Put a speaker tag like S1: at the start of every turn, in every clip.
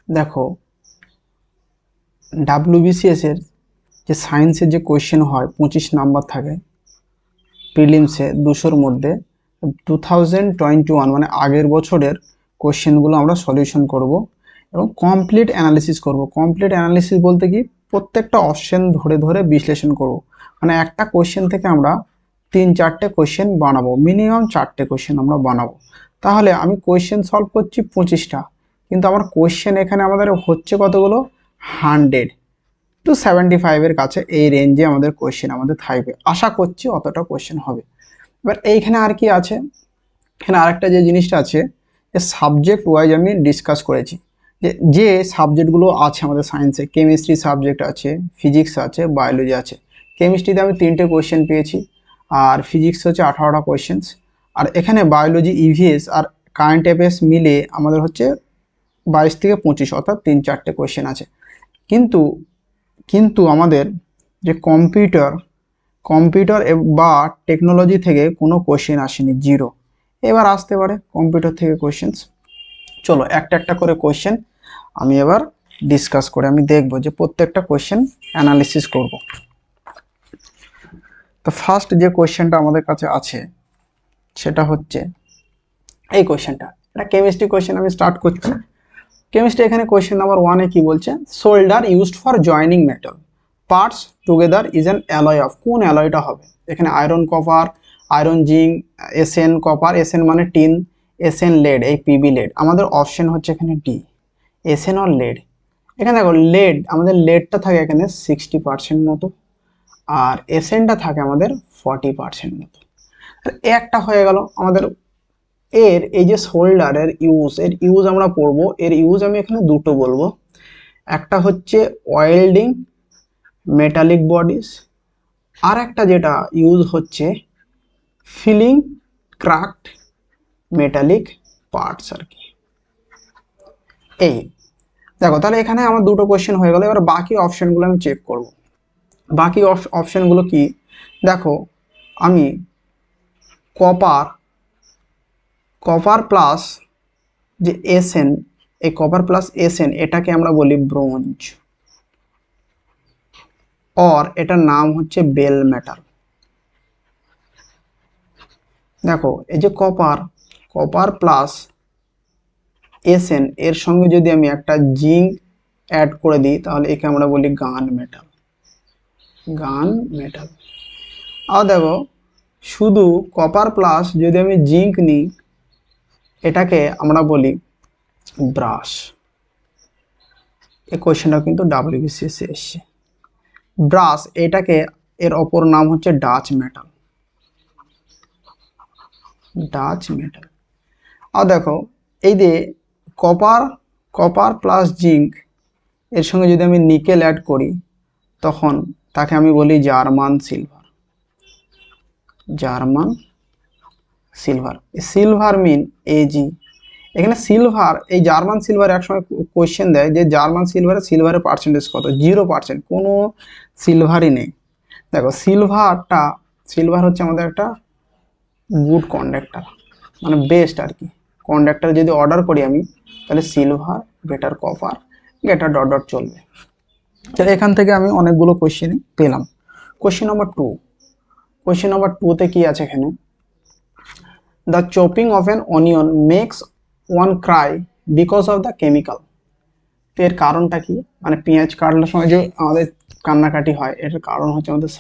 S1: দেখো ডাব্লিউবিসিএস এর যে সায়েন্সের যে কোয়েশ্চেন হয় 25 নাম্বার থাকে প্রিলিমসে 200-র মধ্যে 2021 মানে আগের বছরের কোয়েশ্চেনগুলো আমরা সলিউশন করব এবং কমপ্লিট অ্যানালিসিস করব। কমপ্লিট অ্যানালিসিস বলতে কি প্রত্যেকটা অপশন ধরে ধরে বিশ্লেষণ করব। মানে একটা কোয়েশ্চেন থেকে আমরা 3-4টে কোয়েশ্চেন বানাবো, মিনিমাম 4টে কোয়েশ্চেন আমরা বানাবো। তাহলে আমি কোয়েশ্চেন সলভ করছি 25টা, কিন্তু আমার কোয়েশ্চেন এখানে আমাদের হচ্ছে কতগুলো 100-75 এর কাছে, এই রেঞ্জে আমাদের কোয়েশ্চেন আমাদের থাকবে। আশা করছি অতটা কোয়েশ্চেন হবে। এবার এইখানে আর কি আছে, এখানে আরেকটা যে জিনিসটা আছে যে সাবজেক্ট ওয়াইজ আমি ডিসকাস করেছি যে যে সাবজেক্টগুলো আছে আমাদের সায়েন্সে, কেমিস্ট্রি সাবজেক্ট আছে, ফিজিক্স আছে, বায়োলজি আছে। কেমিস্ট্রিতে আমি 3টে কোয়েশ্চেন পেয়েছি, আর ফিজিক্স হচ্ছে 18টা কোয়েশ্চেন্স, আর এখানে বায়োলজি, ইভিএস আর কারেন্ট অ্যাফেয়ার্স মিলে আমাদের হচ্ছে 22 থেকে 25, অর্থাৎ 3-4টে কোয়েশ্চেন আছে। কিন্তু কিন্তু আমাদের যে কম্পিউটার বা টেকনোলজি থেকে কোনো কোয়েশ্চেন আসেনি, জিরো। এবার আসতে পারে কম্পিউটার থেকে কোয়েশ্চেন্স। চলো একটা একটা করে কোয়েশ্চেন আমি এবার ডিসকাস করে আমি দেখব যে প্রত্যেকটা কোয়েশ্চেন অ্যানালিসিস করব। তো ফার্স্ট যে কোয়েশ্চেনটা আমাদের কাছে আছে সেটা হচ্ছে এই কোয়েশ্চেনটা, এটা কেমিস্ট্রি কোয়েশ্চেন। আমি স্টার্ট করছি কেমিস্ট্রি। এখানে কোয়েশ্চেন নাম্বার 1-এ কি বলছে, solder used for joining metal parts together is an alloy of. কোন অ্যালয়টা হবে এখানে? Iron copper, iron zinc, SN copper, SN মানে টিন, এসএন লেড, এই পিবি লেড। আমাদের অপশন হচ্ছে এখানে ডি, এসএন অর লেড। এখানে দেখো লেড, আমাদের লেডটা থাকে এখানে 60% মতো, আর এসএনটা থাকে আমাদের 40% মতো। একটা হয়ে গেল আমাদের। এর এই যে সোল্ডারের ইউজ আমরা পড়বো। এর ইউজ আমি এখানে দুটো বলবো, একটা হচ্ছে ওয়েল্ডিং মেটালিক বডিজ, আর একটা যেটা ইউজ হচ্ছে ফিলিং ক্র্যাকড মেটালিক পার্টস আর কি। এই দেখো, তাহলে এখানে আমার দুটো কোয়েশ্চেন হয়ে গেল। এবার বাকি অপশনগুলো আমি চেক করব। বাকি অপশনগুলো কি দেখো, আমি কপার প্লাস যে এসএন, এই কপার প্লাস এসএন এটাকে আমরা বলি ব্রোঞ্জ, और এটার নাম হচ্ছে বেল মেটাল। দেখো এই যে কপার প্লাস এসএন এর সঙ্গে যদি আমি একটা জিঙ্ক অ্যাড করে দিই তাহলে একে আমরা বলি গান মেটাল। আর দেখো শুধু কপার প্লাস যদি আমি জিঙ্ক নিই এটাকে আমরা বলি ব্রাশ। এই কোয়েশ্চেনটা কিন্তু ডাব্লিউবিসিএস এ এসছে। ব্রাশ এটাকে, এর অপর নাম হচ্ছে ডাচ মেটাল। আর দেখো এই যে কপার প্লাস জিঙ্ক এর সঙ্গে যদি আমি নিকেল অ্যাড করি তখন তাকে আমি বলি জার্মান সিলভার। সিলভার মিন এজি। এখানে সিলভার, এই জার্মান সিলভার একসময় কোয়েশ্চেন দেয় যে জার্মান সিলভারের পার্সেন্টেজ কত, 0%, কোনো সিলভারই নেই। দেখো সিলভার হচ্ছে আমাদের একটা গুড কন্ডাক্টর, মানে বেস্ট আর কি। কন্ডাক্টর যদি অর্ডার করি আমি তাহলে silver greater copper greater dot dot চলবে। তাহলে এখান থেকে আমি অনেকগুলো কোয়েশ্চেন পেলাম। কোয়েশ্চেন নাম্বার 2-তে কি আছে এখানে, the chopping of an onion makes one cry because of the chemical. তো এর কারণটা কি, মানে পেঁয়াজ কাটার সময় যে আমাদের কান্নাকাটি হয়, এটার কারণ হচ্ছে আমাদের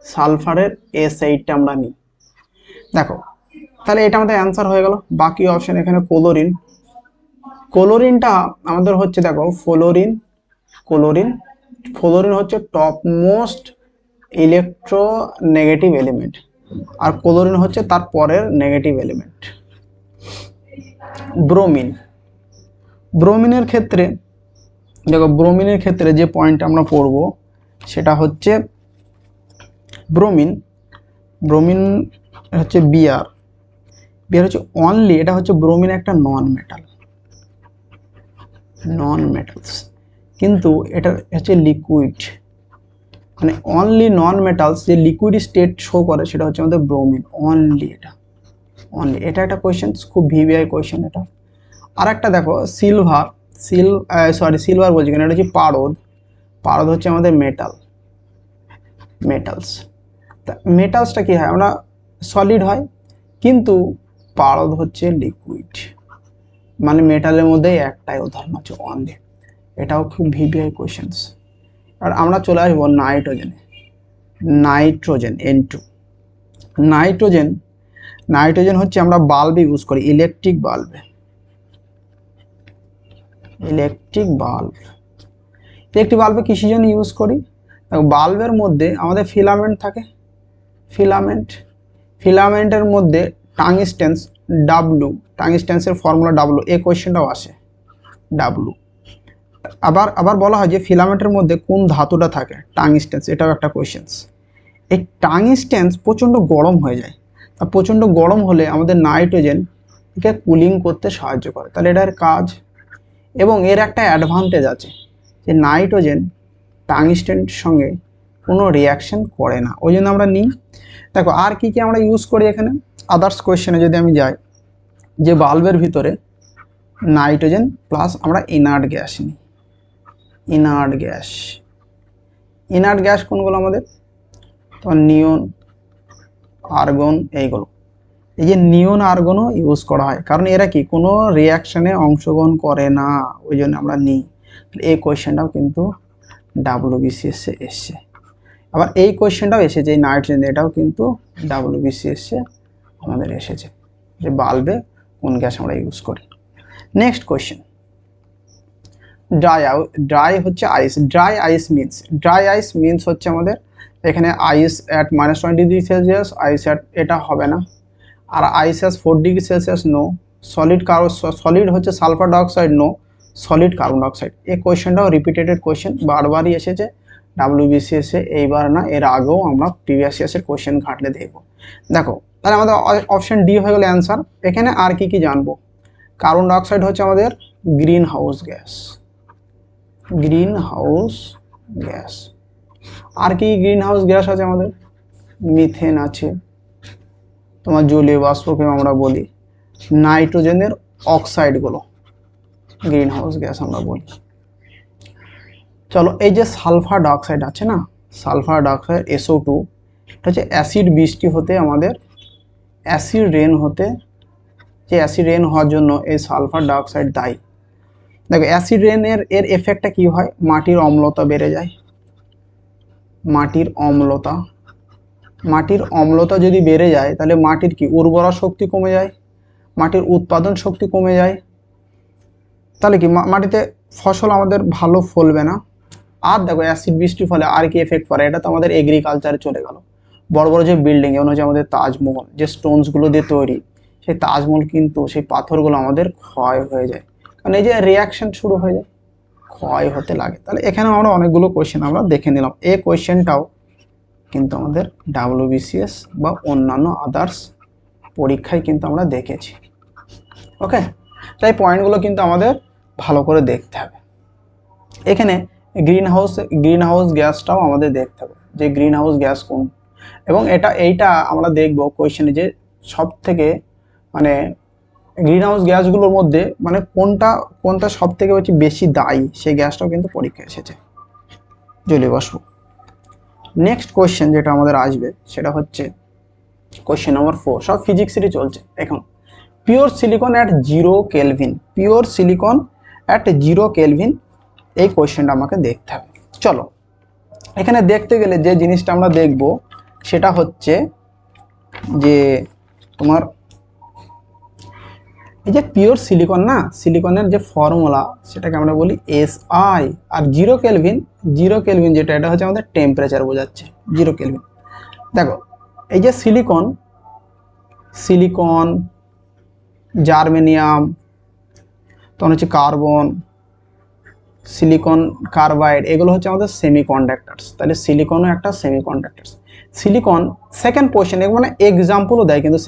S1: সালফারের S8টা আমরা নিই। দেখো তাহলে এটা আমাদের অ্যান্সার হয়ে গেল। বাকি অপশন এখানে ক্লোরিনটা আমাদের হচ্ছে, দেখো ফ্লোরিন হচ্ছে টপ মোস্ট ইলেকট্রোনেগেটিভ এলিমেন্ট, আর ক্লোরিন হচ্ছে তার পরের নেগেটিভ এলিমেন্ট। ব্রোমিনের ক্ষেত্রে দেখো, ব্রোমিনের ক্ষেত্রে যে পয়েন্ট আমরা পড়ব সেটা হচ্ছে ব্রোমিন হচ্ছে বিআর হচ্ছে অনলি, এটা হচ্ছে ব্রোমিন একটা নন মেটালস, কিন্তু এটা হচ্ছে লিকুইড, মানে অনলি নন মেটালস যে লিকুইড স্টেট শো করে সেটা হচ্ছে আমাদের ব্রোমিন অনলি। এটা একটা কোয়েশ্চেন, খুব ভিভিআই কোয়েশ্চেন এটা। আর একটা দেখো সিলভার বলছি কেন, এটা হচ্ছে পারদ। পারদ হচ্ছে আমাদের মেটালস। তা মেটালসটা কি হয়, আমরা সলিড হয়, কিন্তু পারদ হচ্ছে লিকুইড। মানে মেটালের মধ্যে একটাই উদাহরণ আছে অনলি। এটাও খুব ভিভিআই কোয়েশ্চেন্স। আর আমরা চলে আসবো নাইট্রোজেন N2। নাইট্রোজেন হচ্ছে আমরা বাল্বে ইউজ করি, ইলেকট্রিক বাল্ব। ইলেকট্রিক বাল্বে কিসের জন্য ইউজ করি? বাল্বের মধ্যে আমাদের ফিলামেন্ট থাকে, ফিলামেন্টের মধ্যে টাংস্টেন্সের ফর্মুলা ডাব্লু, এই কোয়েশ্চেনটাও আসে ডাব্লু। আবার বলা হয় যে ফিলামেন্টের মধ্যে কোন ধাতুটা থাকে, টাংস্টেন্স, এটাও একটা কোয়েশ্চেন্স। এই টাংস্টেন্স প্রচণ্ড গরম হয়ে যায়, আর প্রচণ্ড গরম হলে আমাদের নাইট্রোজেন একে কুলিং করতে সাহায্য করে, তাহলে এটার কাজ। এবং এর একটা অ্যাডভান্টেজ আছে যে নাইট্রোজেন টাংস্টেনের সঙ্গে কোনো রিয়াকশন করে না, ওই জন্য আমরা নিই। দেখো আর কি আমরা ইউজ করি এখানে, আদার্স কোয়েশ্চেনে যদি আমি যাই, যে বাল্বের ভিতরে নাইট্রোজেন প্লাস আমরা ইনার্ট গ্যাস নিই। ইনার্ট গ্যাস কোনগুলো আমাদের, তো নিয়ন, আর্গন, এইগুলো। এই যে নিয়ন আর্গনও ইউজ করা হয়, কারণ এরা কি কোনো রিয়াকশনে অংশগ্রহণ করে না, ওই জন্য আমরা নিই। এই কোয়েশ্চেনটাও কিন্তু WBCS এসছে। আবার এই কোয়েশ্চেনটাও এসেছে, এই নাইট্রোজেন, এটাও কিন্তু WBCS আমাদের এসেছে, যে বাল্বে কোন গ্যাস আমরা ইউজ করি। নেক্সট কোয়েশ্চেন, ড্রাই হচ্ছে আইস। ড্রাই আইস মিনস হচ্ছে আমাদের এখানে আইস অ্যাট -20°C, আইস অ্যাট, এটা হবে না। আর ice at 4°C, no. Solid হচ্ছে sulphur dioxide, no. Solid carbon dioxide. এই কোয়েশ্চেনটাও রিপিটেটেড কোয়েশ্চেন, বারবারই এসেছে WBCS, এইবার না, এর আগেও আমরা প্রিভিয়াস ইয়ার্সের কোয়েশ্চেন ঘাটলে দেখব। দেখো তাহলে আমাদের অপশন ডি হয়ে গেল অ্যান্সার। এখানে আর কি জানবো, কার্বন ডাইঅক্সাইড হচ্ছে আমাদের গ্রিন হাউস গ্যাস। আর কি গ্রিন হাউস গ্যাস আছে আমাদের, মিথেন আছে, তোমার জলীয় বাষ্পকে আমরা বলি। নাইট্রোজেনের অক্সাইডগুলো গ্রিন হাউস গ্যাস আমরা বলি। চলো, এই যে সালফার ডাইঅক্সাইড আছে না, সালফার ডাইঅক্সাইড SO2, এটা হচ্ছে অ্যাসিড বৃষ্টি হতে, আমাদের অ্যাসিড রেন হতে, যে অ্যাসিড রেন হওয়ার জন্য এই সালফার ডাইঅক্সাইড দায়ী। দেখো অ্যাসিড রেনের এর এফেক্টটা কি হয়, মাটির অম্লতা বেড়ে যায়। মাটির অম্লতা যদি বেড়ে যায়, তাহলে মাটির কি উর্বরা শক্তি কমে যায়, মাটির উৎপাদন শক্তি কমে যায়, তাহলে কি মাটিতে ফসল আমাদের ভালো ফলবে না। আর দেখো অ্যাসিড বৃষ্টির ফলে আর কি এফেক্ট পড়ে, এটা তো আমাদের এগ্রিকালচারে চলে গেল। বড় বড় যে বিল্ডিং, যেমন হচ্ছে আমাদের তাজমহল, যে স্টোনসগুলো দিয়ে তৈরি, সেই তাজমহল কিন্তু সেই পাথরগুলো আমাদের ক্ষয় হয়ে যায়, কারণ এই যে রিয়াকশন শুরু হয়ে যায়, ক্ষয় হতে লাগে। তাহলে এখানে আমরা অনেকগুলো কোয়েশ্চেন আমরা দেখে নিলাম। এই কোয়েশ্চেনটাও কিন্তু আমাদের WBCS বা অন্যান্য আদার্স পরীক্ষায় কিন্তু আমরা দেখেছি। ওকে, তাই পয়েন্টগুলো কিন্তু আমাদের ভালো করে দেখতে হবে। এখানে গ্রিন হাউস গ্যাসটাও আমাদের দেখতে হবে, যে গ্রিন হাউস গ্যাস কোন, এবং এইটা আমরা দেখব কোয়েশ্চেনে, যে সব থেকে মানে গ্রিন হাউস গ্যাসগুলোর মধ্যে মানে কোনটা সব থেকে বেশি দায়ী, সেই গ্যাসটাও কিন্তু পরীক্ষায় এসেছে, জলীয় বাষ্প। নেক্সট কোয়েশ্চেন যেটা আমাদের আসবে, সেটা হচ্ছে কোয়েশ্চেন নম্বর 4, সব ফিজিক্সেরই চলছে এখন। পিওর সিলিকন অ্যাট 0 কেলভিন, এই কোয়েশ্চেনটা আমাকে দেখতে হবে। চলো, এখানে দেখতে গেলে যে জিনিসটা আমরা দেখব সেটা হচ্ছে যে তোমার এই যে পিওর সিলিকন না, সিলিকনের যে ফর্মুলা সেটাকে আমরা বলি SI। আর 0 কেলভিন যেটা, এটা হচ্ছে আমাদের টেম্পারেচার বোঝাচ্ছে, 0 কেলভিন। দেখো এই যে সিলিকন, জার্মেনিয়াম, তখন হচ্ছে কার্বন, সিলিকন কার্বাইড, এগুলো হচ্ছে আমাদের সেমিকন্ডাক্টরস। তাহলে সিলিকনও একটা সেমিকন্ডাক্টরস। সিলিকন সেকেন্ড কোয়েশ্চেন, মানে এক্সাম্পলও দেয় কিন্তু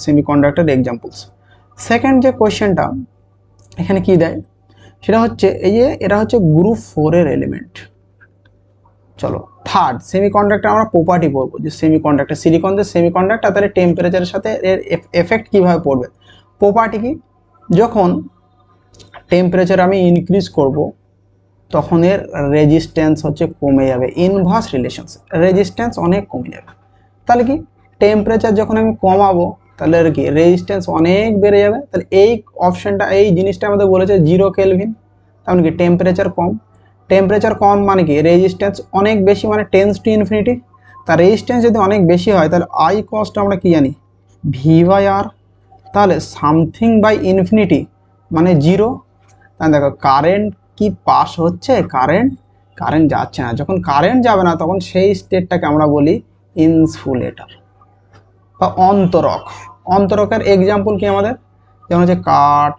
S1: সেমিকন্ডাক্টর এক্সাম্পলস। সেকেন্ড যে কোয়েশ্চেনটা এখানে কি দেয়, সেটা হচ্ছে এই যে এরা হচ্ছে গ্রুপ 4 এর এলিমেন্ট। চলো, থার্ড সেমিকন্ডাক্টর আমরা প্রপার্টি পড়বো, যে সেমিকন্ডাক্টর, সিলিকন যে সেমিকন্ডাক্টর, তাহলে টেম্পারেচারের সাথে এর এফেক্ট কিভাবে পড়বে। প্রপার্টি কি, যখন টেম্পারেচার আমি ইনক্রিজ করব তখন এর রেজিস্ট্যান্স হচ্ছে কমে যাবে, ইনভার্স রিলেশনস, রেজিস্ট্যান্স অনেক কমে যাবে। তাহলে কি টেম্পারেচার যখন আমি কমাবো তাহলে আর কি রেজিস্ট্যান্স অনেক বেড়ে যাবে। তাহলে এই অপশনটা, এই জিনিসটা আমাদের বলেছে 0 কেলভিন, তার মানে কি টেম্পারেচার কম। টেম্পারেচার কম মানে কি রেজিস্ট্যান্স অনেক বেশি, মানে টেন্স টু ইনফিনিটি। তার রেজিস্ট্যান্স যদি অনেক বেশি হয় তাহলে আই কস্ট আমরা কি জানি, V/R। তাহলে সামথিং বাই ইনফিনিটি মানে 0। তাহলে দেখো কারেন্ট কি পাস হচ্ছে, কারেন্ট যাচ্ছে না। যখন কারেন্ট যাবে না তখন সেই স্টেটটাকে আমরা বলি ইনসুলেটর বা অন্তরক। অন্তরকের এক্সাম্পল কি আমাদের, যেমন হচ্ছে কাঠ,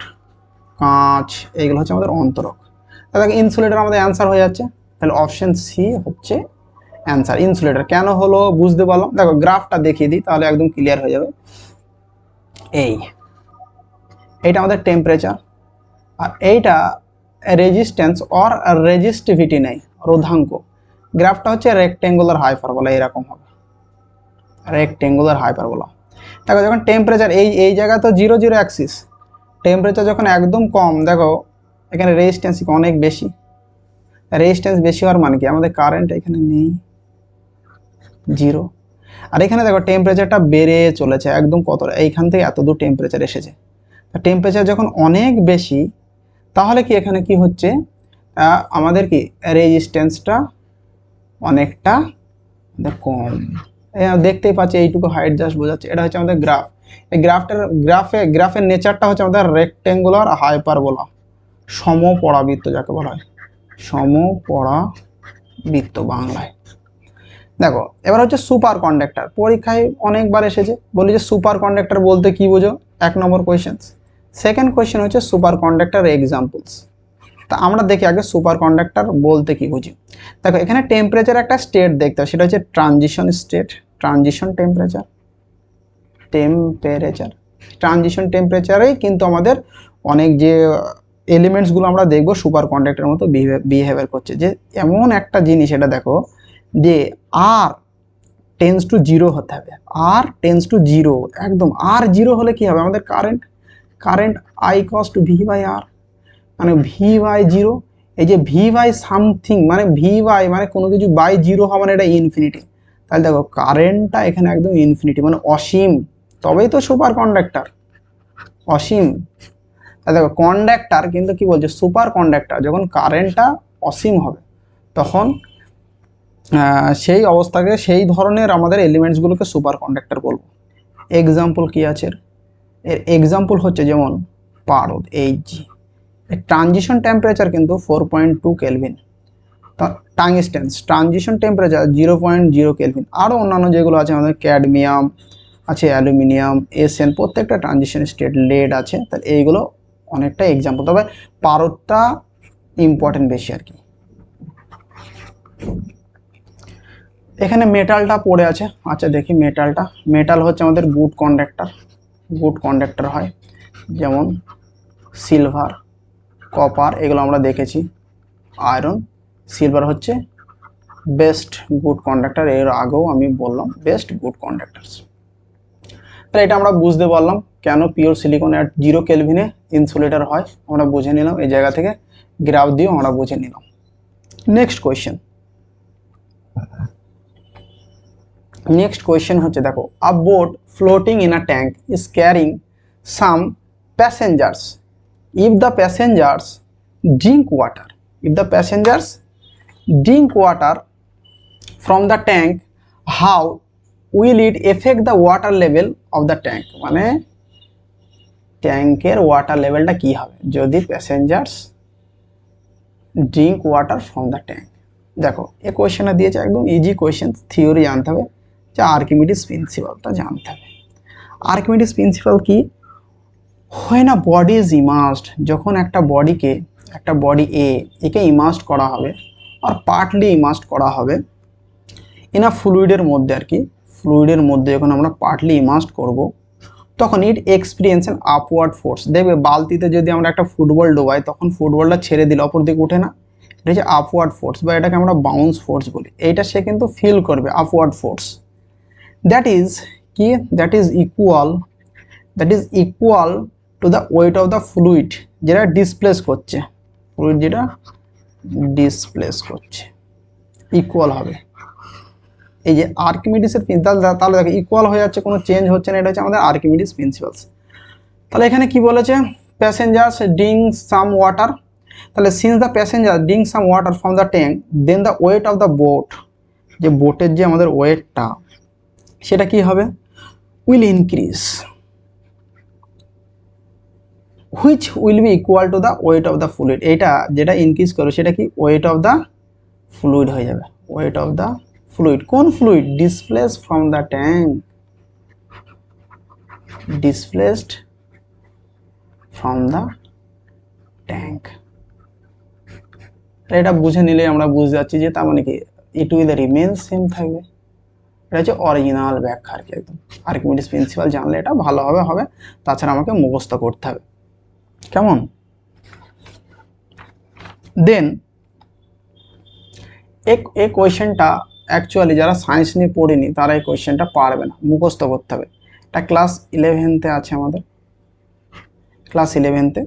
S1: কাঁচ, এইগুলো হচ্ছে আমাদের অন্তরক। তাহলে ইনসুলেটর আমাদের অ্যান্সার হয়ে যাচ্ছে। তাহলে অপশন সি হচ্ছে অ্যান্সার, ইনসুলেটর। কেন হলো বুঝতে পারলাম, দেখো গ্রাফটা দেখিয়ে দিই তাহলে একদম ক্লিয়ার হয়ে যাবে। এইটা আমাদের টেম্পারেচার, আর এইটা রেজিস্ট্যান্স অর রেজিস্টিভিটি নেই, রোধাঙ্ক। গ্রাফটা হচ্ছে রেক্টেঙ্গুলার হাইপারবোলা, এরকম হবে রেক্টেঙ্গুলার হাইপারবোলা। দেখো যখন টেম্পারেচার এই জায়গা তো 0 0 অ্যাক্সিস, টেম্পারেচার যখন একদম কম, দেখো এখানে রেজিস্ট্যান্স অনেক বেশি। রেজিস্ট্যান্স বেশি হওয়ার মানে কি আমাদের কারেন্ট এখানে নেই, 0। আর এখানে দেখো টেম্পারেচারটা বেড়ে চলেছে একদম, কত এইখান থেকে এত দূর টেম্পারেচার এসেছে। টেম্পারেচার যখন অনেক বেশি তাহলে কি এখানে কি হচ্ছে, আমাদের কি রেজিস্ট্যান্সটা অনেকটা কম। দেখতেই পাচ্ছি এইটুকু হাইট জাস্ট বোঝাচ্ছে। এটা হচ্ছে আমাদের গ্রাফ। এই গ্রাফের নেচারটা হচ্ছে আমাদের রেক্টেঙ্গুলার হাইপারবোলা, সমপরাবৃত্ত যাকে বলা হয়, সমপরাবৃত্ত বাংলায়। দেখো এবার হচ্ছে সুপার কন্ডাক্টর, পরীক্ষায় অনেকবার এসেছে, বলি যে সুপার কন্ডাক্টর বলতে কি বোঝো, 1 নম্বর কোয়েশ্চেন। সেকেন্ড কোয়েশ্চেন হচ্ছে সুপার কন্ডাক্টর এক্সাম্পলস। তা আমরা দেখি আগে সুপার কন্ডাক্টর বলতে কি বুঝি। দেখো এখানে টেম্পারেচার একটা স্টেট দেখতে হয়, সেটা হচ্ছে transition state, transition temperature. Transition টেম্পারেচারেই কিন্তু আমাদের অনেক যে এলিমেন্টসগুলো আমরা দেখবো সুপার কন্ডাক্টরের মতো বিহেভিয়ার করছে। যে এমন একটা জিনিস, এটা দেখো যে আর টেন্স টু 0 হতে হবে, আর টেন্স টু 0 একদম। আর 0 হলে কি হবে, আমাদের কারেন্ট I কস্ট V/R, মানে V/0। এই যে V/ সামথিং মানে V/ মানে কোনো কিছু বাই 0 হওয়া মানে এটা ইনফিনিটি। তাহলে দেখো কারেন্টটা এখানে একদম ইনফিনিটি মানে অসীম, তবেই তো সুপার কন্ডাক্টর, অসীম। তাহলে দেখো কন্ডাক্টর কিন্তু কি বলছে, সুপার কন্ডাক্টর যখন কারেন্টটা অসীম হবে তখন সেই অবস্থাকে, সেই ধরনের আমাদের এলিমেন্টসগুলোকে সুপার কন্ডাক্টর বলবো। এক্সাম্পল কি আছে এর, এক্সাম্পল হচ্ছে যেমন পারদ, Hg। ট্রানজিশন টেম্পারেচার কিন্তু 4.2 kelvin. Tungsten transition temperature 0.0 kelvin. আরও অন্যান্য যেগুলো আছে আমাদের ক্যাডমিয়াম আছে, অ্যালুমিনিয়াম, এসএন, প্রত্যেকটা ট্রানজিশন স্টেট, লেড আছে। তাহলে এইগুলো অনেকটা এক্সাম্পল, তবে পারদটা ইম্পর্টেন্ট বেশি আর কি। এখানে মেটালটা পড়ে আছে, আচ্ছা দেখি মেটালটা। মেটাল হচ্ছে আমাদের গুড কন্ডাক্টর হয়, যেমন সিলভার, কপার, এগুলো আমরা দেখেছি। আয়রন, সিলভার হচ্ছে বেস্ট গুড কন্ডাক্টর, এর আগেও আমি বললাম বেস্ট গুড কন্ডাক্টরস। তাহলে এটা আমরা বুঝতে পারলাম কেন পিওর সিলিকন অ্যাট 0 কেলভিনে ইনসুলেটর হয়, আমরা বুঝে নিলাম। এই জায়গা থেকে গ্রাফ দিয়েও আমরা বুঝে নিলাম। নেক্সট কোয়েশ্চেন হচ্ছে, দেখো আ boat floating in a tank is carrying some passengers. If the passengers drink water from the tank, how will it affect the water level of the tank? মানে ট্যাঙ্কের ওয়াটার লেভেলটা কি হবে যদি passengers drink water from the tank. দেখো এই কোয়েশ্চেনটা দিয়েছে একদম ইজি কোয়েশ্চেন, থিওরি জানতে হবে, যে আর্কিমিডিস প্রিন্সিপালটা জানতে হবে। আর্কিমিডিস প্রিন্সিপাল কি, when a body is immersed, যখন একটা বডি একে ইমার্সড করা হবে আর পার্টলি ইমার্সড করা হবে ইন আ ফ্লুইডের মধ্যে আর কি, ফ্লুইডের মধ্যে যখন আমরা পার্টলি ইমার্সড করব তখন ইট এক্সপিরিয়েন্স এন আপওয়ার্ড ফোর্স। দেখবে বালতিতে যদি আমরা একটা ফুটবল ডোবাই তখন ফুটবলটা ছেড়ে দিলে অপর দিকে উঠে না, এটা হচ্ছে আপওয়ার্ড ফোর্স, বা এটাকে আমরা বাউন্স ফোর্স বলি। এইটা সে কিন্তু ফিল করবে, upward force. That is equal to the weight of the fluid যেটা ডিসপ্লেস করছে, ফ্লুইড যেটা ডিসপ্লেস করছে ইকুয়াল হবে এই যে আর্কিমিডিসের তাহলে দেখো ইকুয়াল হয়ে যাচ্ছে, কোনো চেঞ্জ হচ্ছে না, এটা হচ্ছে আমাদের আর্কিমিডিস প্রিন্সিপালস। তাহলে এখানে কি বলেছে, প্যাসেঞ্জার্স ড্রিঙ্ক সাম ওয়াটার, তাহলে since the passenger drink some water from the tank then the weight of the boat, যে বোটের যে আমাদের ওয়েটটা সেটা কি হবে, will increase, which will be equal to the weight of the fluid, এটা যেটা ইনক্রিজ করবে সেটা কি ওয়েট অফ দ্য ফ্লুইড হয়ে যাবে, ওয়েট অফ দ্য ফ্লুইড, কোন fluid, displaced from the tank, displaced from the tank। এটা বুঝে নিলে আমরা বুঝতে যাচ্ছি যে তার মানে কি ইট উইল রিমেন সেম থাকবে, এটা হচ্ছে অরিজিনাল ব্যাখ্যা আর কি, একদম আর্কিমিডিস প্রিন্সিপাল জানলে এটা ভালোভাবে হবে, তাছাড়া আমাকে মুখস্থ করতে হবে, কেমন। দেন এই কোয়েশ্চেনটা অ্যাকচুয়ালি যারা সায়েন্স নিয়ে পড়েনি তারা এই কোয়েশ্চেনটা পারবে না, মুখস্থ করতে হবে। এটা ক্লাস 11তে আছে আমাদের, ক্লাস 11তে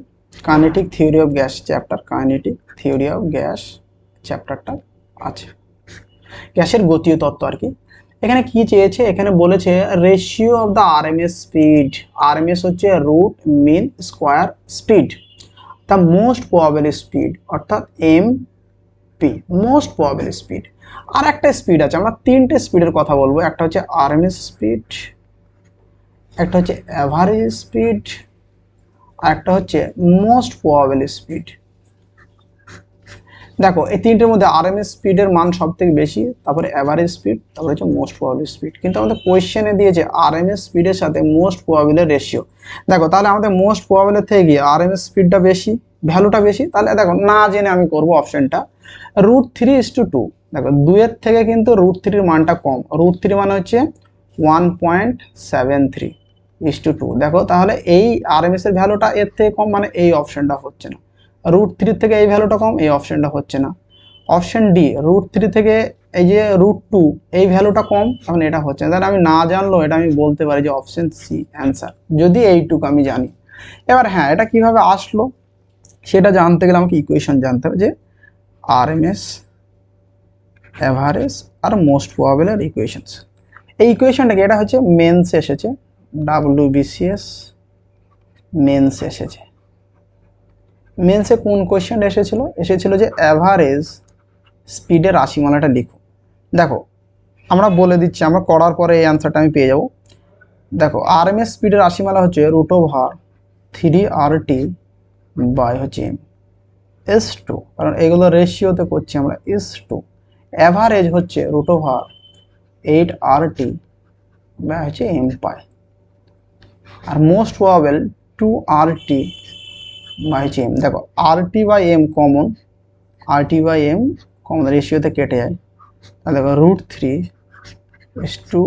S1: kinetic theory of gas chapter, kinetic theory of gas চ্যাপ্টারটা আছে, গ্যাসের গতীয় তত্ত্ব আর কি। এখানে কি চেয়েছে, এখানে বলেছে ratio of the RMS speed, RMS হচ্ছে root mean square speed, the most probable speed অর্থাৎ M P, most probable speed. আর একটা স্পিড আছে, আমরা তিনটে স্পিডের কথা বলবো, একটা হচ্ছে আরএমএস স্পিড, একটা হচ্ছে অ্যাভারেজ স্পিড, আর একটা হচ্ছে মোস্ট প্রবাবল স্পিড। দেখো এই তিনটের মধ্যে আরএমএস স্পিডের মান সব থেকে বেশি, তারপরে অ্যাভারেজ স্পিড, তারপরে হচ্ছে মোস্ট প্রবাবল স্পিড। কিন্তু আমাদের কোয়েশ্চেনে দিয়েছে আরএমএস স্পিডের সাথে মোস্ট প্রবাবলের রেশিও। দেখো তাহলে আমাদের মোস্ট প্রবাবলের থেকে গিয়ে আরএমএস স্পিডটা বেশি, ভ্যালুটা বেশি, তাহলে দেখো না জেনে আমি করব অপশনটা √3:2। দেখো 2-এর থেকে কিন্তু √3-র মানটা কম, √3 মানে হচ্ছে 1.73:2। দেখো তাহলে এই আরএমএস এর ভ্যালুটা এর থেকে কম, মানে এই অপশনটা হচ্ছে না। √3 থেকে এই ভ্যালুটা কম, এই অপশনটা হচ্ছে না। অপশন ডি √3 থেকে এই যে √2 এই ভ্যালুটা কম, তখন এটা হচ্ছে না। তাহলে আমি না জানলেও এটা আমি বলতে পারি যে অপশন সি অ্যান্সার, যদি এইটুকু আমি জানি। এবার হ্যাঁ, এটা কিভাবে আসলো সেটা জানতে গেলে আমাকে ইকুয়েশন জানতে হবে, যে আরএমএস, অ্যাভারেজ আর মোস্ট প্রবাবল এর ইকুয়েশনস। এই ইকুয়েশনটাকে, এটা হচ্ছে মেন্স এসেছে, WBCS মেন্স এসেছে। মেন্সে কোন কোয়েশ্চেন এসেছিল যে অ্যাভারেজ স্পিডের রাশিমালাটা লিখো। দেখো আমরা বলে দিচ্ছি, আমরা করার পরে এই অ্যান্সারটা আমি পেয়ে যাব। দেখো আরএমএস স্পিডের রাশিমালা হচ্ছে √3RT বাই হচ্ছে S2, কারণ এগুলো রেশিওতে করছি আমরা, S2। অ্যাভারেজ হচ্ছে √8RT বাই হচ্ছে M পাই, আর মোস্ট প্রবাবল 2RT বাই হচ্ছে M। দেখো RT by M common, RT by M common, রেশিওতে কেটে যায়, তাহলে দেখো √3:√2।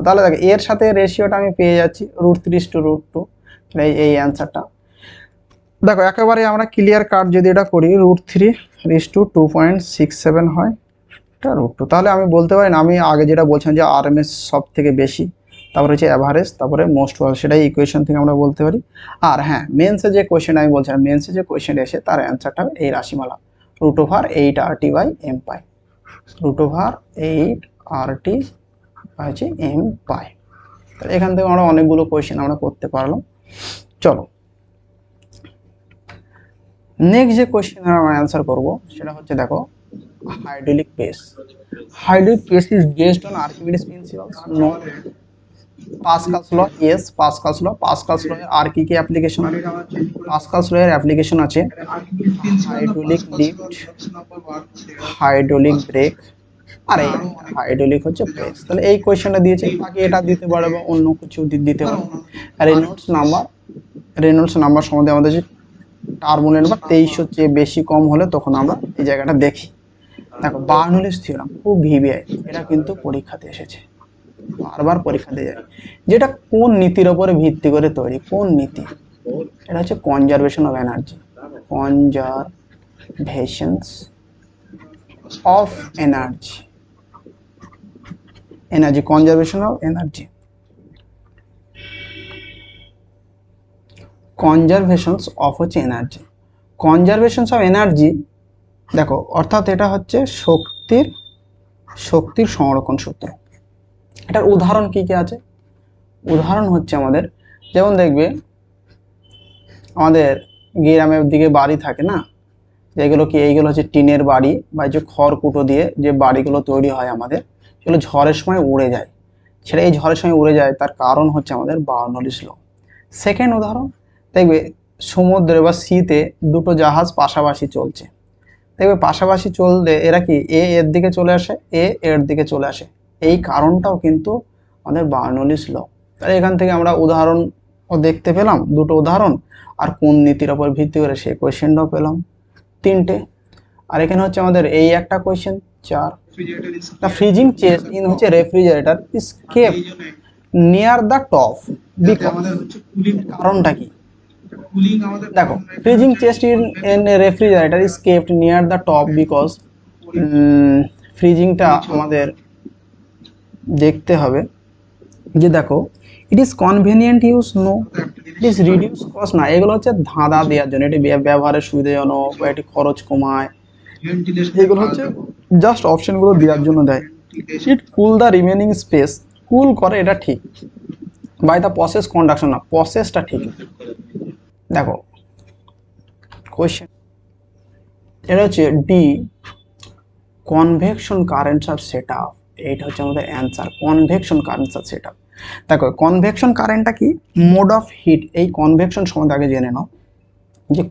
S1: তাহলে দেখো এর সাথে রেশিওটা আমি পেয়ে যাচ্ছি √3:√2, এই অ্যান্সারটা। দেখো একেবারে আমরা ক্লিয়ার কাট যদি এটা করি, √3:2.67 হয়, এটা √2। তাহলে আমি বলতে পারি না, আমি আগে যেটা বলছিলাম যে আরএমএস সব থেকে বেশি, তারপরে হচ্ছে অ্যাভারেজ, তারপরে মোস্ট প্রবাবল, সেটাই ইকুয়েশন থেকে আমরা বলতে পারি। আর হ্যাঁ, মেন্সে যে কোয়েশ্চেন আমি বলছিলাম, মেন্সে যে কোয়েশ্চেন এসে তার অ্যান্সারটা হবে এই রাশিমালা √8RT by M pi, √8RT by হচ্ছে M পাই। তাহলে এখান থেকে আমরা অনেকগুলো কোয়েশ্চেন আমরা করতে পারলাম। চলো নেক্সট যে কোয়েশ্চেন আমরা অ্যান্সার করব সেটা হচ্ছে, দেখো hydraulic press. Hydraulic press is based on Archimedes principles, no Pascal's law. Yes, Pascal's law. Pascal's law এর আর কি কি অ্যাপ্লিকেশন, পাস্কালস ল এর অ্যাপ্লিকেশন আছে হাইড্রোলিক লিফট, হাইড্রোলিক ব্রেক, আর এই হাইড্রোলিক হচ্ছে প্রেস। তাহলে এই কোয়েশ্চেনটা দিয়েছে, বাকি এটা দিতে পারে বা অন্য কিছু দিতে পারে। রেনল্ডস নাম্বার সম্বন্ধে আমাদের যে টার্বুলেন্ট বা 2300 চেয়ে বেশি কম হলে তখন আমরা এই জায়গাটা দেখি। দেখো বার্নৌলিস থিওরাম খুব ভিভিআই, এটা কিন্তু পরীক্ষাতে এসেছে, বারবার পরীক্ষাতে যায়। যেটা কোন নীতির উপরে ভিত্তি করে তৈরি, কোন নীতি, এটা হচ্ছে conservation of energy, conservations of energy, conservation of energy. Conservations of হচ্ছে এনার্জি, কনজারভেশনস অফ এনার্জি দেখো অর্থাৎ এটা হচ্ছে শক্তির সংরক্ষণ সূত্র। এটার উদাহরণ কি কি আছে? উদাহরণ হচ্ছে আমাদের যেমন দেখবে আমাদের গ্রামের দিকে বাড়ি থাকে না, যেগুলো কি এইগুলো হচ্ছে টিনের বাড়ি বা যে খড়কুটো দিয়ে যে বাড়িগুলো তৈরি হয় আমাদের, সেগুলো ঝড়ের সময় উড়ে যায়। সেটা এই ঝড়ের সময় উড়ে যায় তার কারণ হচ্ছে আমাদের বার্নৌলিস ল। সেকেন্ড উদাহরণ দেখবে সমুদ্রে বা সিতে দুটো জাহাজ পাশাপাশি চলছে, দেখবে পাশাপাশি চললে এরা কি এর দিকে চলে আসে, এর দিকে চলে আসে, এই কারণটাও কিন্তু আমাদের বার্নৌলিস ল। তাহলে এখান থেকে আমরা উদাহরণ দেখতে পেলাম, দুটো উদাহরণ, আর কোন নীতির উপর ভিত্তি করে সেই কোয়েশ্চেনটাও পেলাম, তিনটে। আর এখানে হচ্ছে আমাদের এই একটা question 4, the freezing chest in হচ্ছে refrigerator is kept near the top because, কারণটা কি? দেখো freezing chest in refrigerator is kept near the top because ফ্রিজিংটা আমাদের দেখতে হবে যে দেখো it is convenient use, no, it is reduce cost, না, এগুলো হচ্ছে ধাঁধা দেওয়ার জন্য, এটি ব্যবহারের সুবিধাজনক বা এটি খরচ কমায়, এগুলো হচ্ছে জাস্ট অপশনগুলো দেওয়ার জন্য দেয়। ইট কুল দ্য রিমেনিং স্পেস, কুল করে এটা ঠিক, বাই দ্য প্রসেস কন্ডাকশন, না প্রসেসটা ঠিক। দেখো কোয়েশ্চেন এটা হচ্ছে ডি, কনভেকশন কারেন্টস আর সেট আপ, এইটা হচ্ছে আমাদের অ্যান্সার, কনভেকশন কারেন্টস আর সেট আপ। দেখো কনভেকশন কারেন্টটা কি? মোড অফ হিট, এই কনভেকশন সম্বন্ধে আগে জেনে নাও যে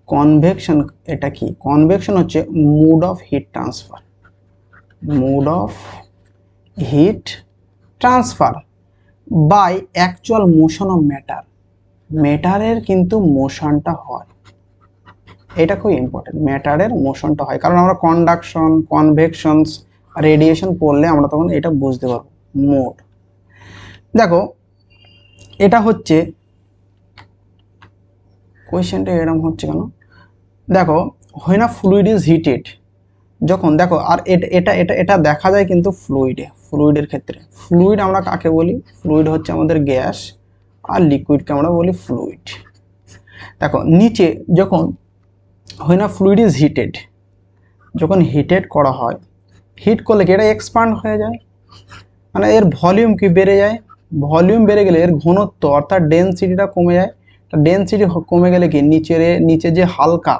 S1: কনভেকশন এটা কি? কনভেকশন হচ্ছে mode of heat transfer, mode of heat transfer by actual motion of matter, ম্যাটারের কিন্তু মোশনটা হয়, এটা খুব ইম্পর্টেন্ট, ম্যাটারের মোশনটা হয়, কারণ আমরা কন্ডাকশন, কনভেকশনস, রেডিয়েশন পড়লে আমরা তখন এটা বুঝতে পারবো মোড। দেখো এটা হচ্ছে কোয়েশ্চেনটা এরকম হচ্ছে কেন? দেখো when a fluid is heated, যখন দেখো আর এটা এটা এটা দেখা যায় কিন্তু ফ্লুইডের ক্ষেত্রে, ফ্লুইড আমরা কাকে বলি? ফ্লুইড হচ্ছে আমাদের গ্যাস, আর লিকুইডকে আমরা বলি ফ্লুইড। দেখো নিচে যখন when a fluid is heated, যখন হিটেড করা হয়, হিট করলে কি এটা এক্সপান্ড হয়ে যায়, মানে এর ভলিউম কি বেড়ে যায়, ভলিউম বেড়ে গেলে এর ঘনত্ব অর্থাৎ ডেনসিটিটা কমে যায়, ডেনসিটি কমে গেলে কি নিচে যে হালকা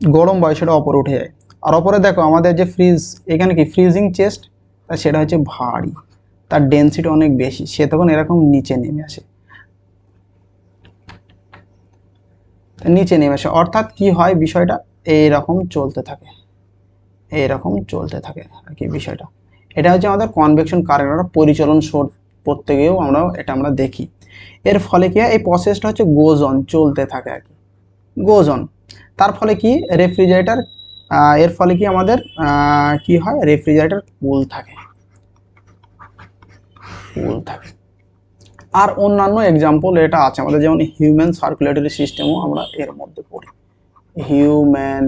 S1: গরম বায়ু সেটা অপরে উঠে যায়, আর অপরে দেখো আমাদের যে ফ্রিজ, এখানে কি ফ্রিজিং চেস্ট, সেটা হচ্ছে ভারী, তার ডেনসিটি অনেক বেশি, সে তখন এরকম নিচে নেমে আসে, অর্থাৎ কি হয় বিষয়টা এইরকম চলতে থাকে, আর কি বিষয়টা। এটা হচ্ছে আমাদের কনভেকশন কারেন্ট, পরিচলন স্রোত প্রত্যেকেও আমরা দেখি। এর ফলে কি হয়, এই প্রসেসটা হচ্ছে গোজ অন, চলতে থাকে আর কি, গোজ অন। তার ফলে কি রেফ্রিজারেটর, এর ফলে কি আমাদের কি হয়, রেফ্রিজারেটর কুল থাকে। আর অন্যান্য এক্সাম্পল এটা আছে আমাদের, যেমন হিউম্যান সার্কুলেটরি সিস্টেমও আমরা এর মধ্যে পড়ি, হিউম্যান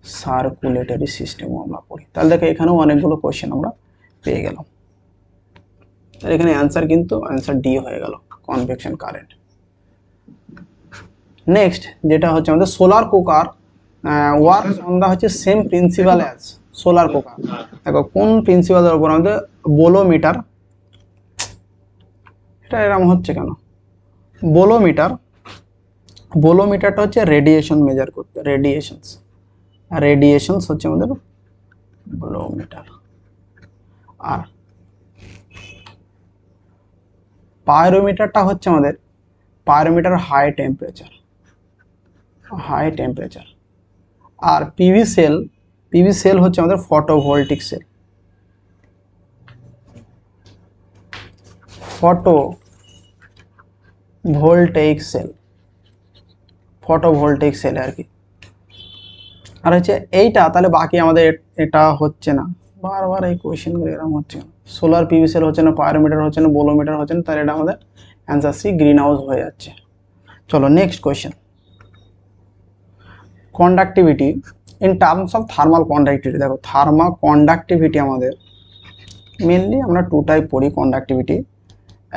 S1: সার্কুলেটরি সিস্টেমও আমরা পড়ি। তাহলে দেখো এখানেও অনেকগুলো কোয়েশ্চেন আমরা পেয়ে গেলাম, তাহলে এখানে অ্যান্সার ডি হয়ে গেল, কনভেকশন কারেন্ট। নেক্সট যেটা হচ্ছে আমাদের solar cooker works on the হচ্ছে same principle as solar cooker. দেখো কোন প্রিন্সিপালের উপর? আমাদের বোলোমিটার, এটা এরকম হচ্ছে কেন? বোলোমিটারটা হচ্ছে রেডিয়েশন মেজার করতে, রেডিয়েশনস হচ্ছে আমাদের বোলোমিটার। আর পাইরোমিটারটা হচ্ছে আমাদের হাই টেম্পারেচার। আর পিভি সেল হচ্ছে আমাদের ফটোভোল্টিক সেল, ফটোভোল্টেইক সেল আর কি। আর হচ্ছে এইটা, তাহলে বাকি আমাদের এটা হচ্ছে না, বারবার এই কোয়েশ্চেনগুলো এরকম হচ্ছে না, সোলার পিভি সেল হচ্ছে না, পাইরোমিটার হচ্ছে না, বোলোমিটার হচ্ছে না, তাহলে এটা আমাদের অ্যান্সার সি, গ্রিন হাউস হয়ে যাচ্ছে। চলো next question, conductivity in terms of thermal conductivity. দেখো থার্মাল কন্ডাক্টিভিটি আমাদের মেনলি আমরা টু টাইপ পড়ি কন্ডাক্টিভিটি,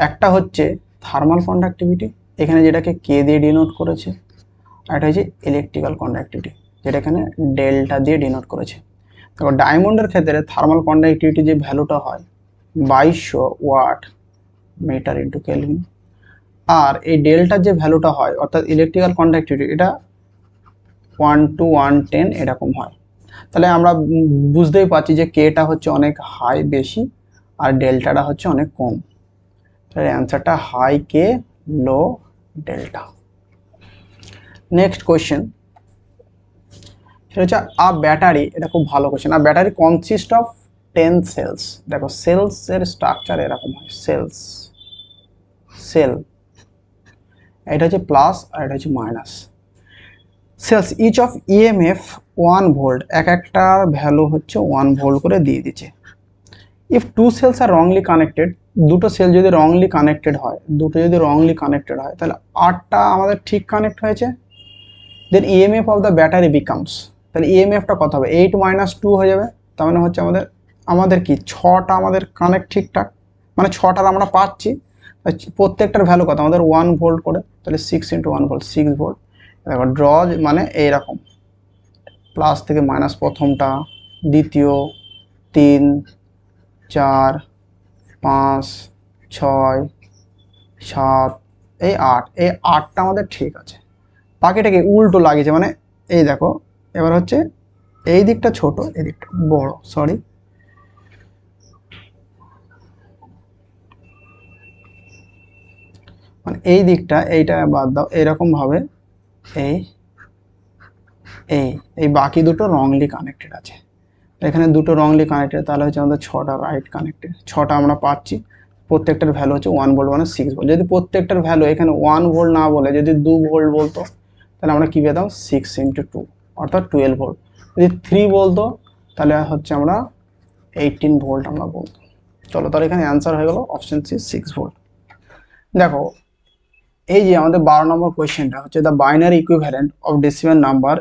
S1: একটা হচ্ছে থার্মাল কন্ডাক্টিভিটি, এখানে যেটাকে কে দিয়ে ডিনোট করেছে, আর এটা হচ্ছে ইলেকট্রিক্যাল কন্ডাক্টিভিটি, যেটা এখানে ডেল্টা দিয়ে ডিনোট করেছে। দেখো ডায়মন্ডের ক্ষেত্রে থার্মাল কন্ডাক্টিভিটি যে ভ্যালুটা হয় 2200 ওয়াট মিটার ইন্টু কেলভিন, আর এই ডেল্টার যে ভ্যালুটা হয় অর্থাৎ ইলেকট্রিক্যাল কন্ডাক্টিভিটি এটা 1 to 110 এরকম হয়। তাহলে আমরা বুঝতেই পারছি যে কেটা হচ্ছে অনেক হাই বেশি আর ডেল্টাটা হচ্ছে অনেক কম। তাহলে অ্যান্সারটা high K, low delta. Next question, সেটা হচ্ছে আ ব্যাটারি, এটা খুব ভালো question. A battery consist of 10 cells. দেখো সেলস এর স্ট্রাকচার এরকম হয়, সেলস, সেল, এটা হচ্ছে প্লাস আর এটা হচ্ছে minus. Cells each of EMF 1 volt, এক একটার ভ্যালু হচ্ছে 1 ভোল্ট করে দিয়ে দিচ্ছে। If two cells are wrongly connected, দুটো সেল যদি রংলি কানেক্টেড হয়, তাহলে 8টা আমাদের ঠিক কানেক্ট হয়েছে, then EMF of the battery becomes, তাহলে ইএমএফটা কত হবে 8 - 2 হয়ে যাবে। তার মানে হচ্ছে আমাদের কি 6টা আমাদের কানেক্ট ঠিকঠাক, মানে 6টার আমরা পাচ্ছি, প্রত্যেকটার ভ্যালু কত আমাদের 1 ভোল্ট করে, তাহলে 6 × 1 ভোল্ট 6 ভোল্ট। দেখো ড্র মানে এইরকম, প্লাস থেকে মাইনাস প্রথমটা, দ্বিতীয়, 3, 4, 5, 6, 7, এই 8, এই 8টা আমাদের ঠিক আছে। বাকিটাকে উল্টো লাগিয়েছে, মানে এই দেখো এবার হচ্ছে এই দিকটা ছোট এই দিকটা বড়, সরি মানে এই দিকটা এইটা বাদ দাও, এরকম ভাবে এই এই এই বাকি দুটো রংলি কানেক্টেড আছে, এখানে দুটো রংলি কানেক্টেড, তাহলে হচ্ছে আমাদের 6টা রাইট কানেক্টেড, 6টা আমরা পাচ্ছি, প্রত্যেকটার ভ্যালু হচ্ছে 1 ভোল্ট মানে 6 ভোল্ট। যদি প্রত্যেকটার ভ্যালু এখানে 1 ভোল্ট না বলে যদি 2 ভোল্ট বলতো তাহলে আমরা কি পেতাম 6 × 2 অর্থাৎ 12 ভোল্ট। যদি 3 বলতো তাহলে হচ্ছে আমরা 18 ভোল্ট আমরা বলতো। চলো তাহলে এখানে অ্যান্সার হয়ে গেল অপশন সি 6 ভোল্ট। দেখো এই যে আমাদের 12 নম্বর কোয়েশ্চেনটা হচ্ছে the binary equivalent of decimal number,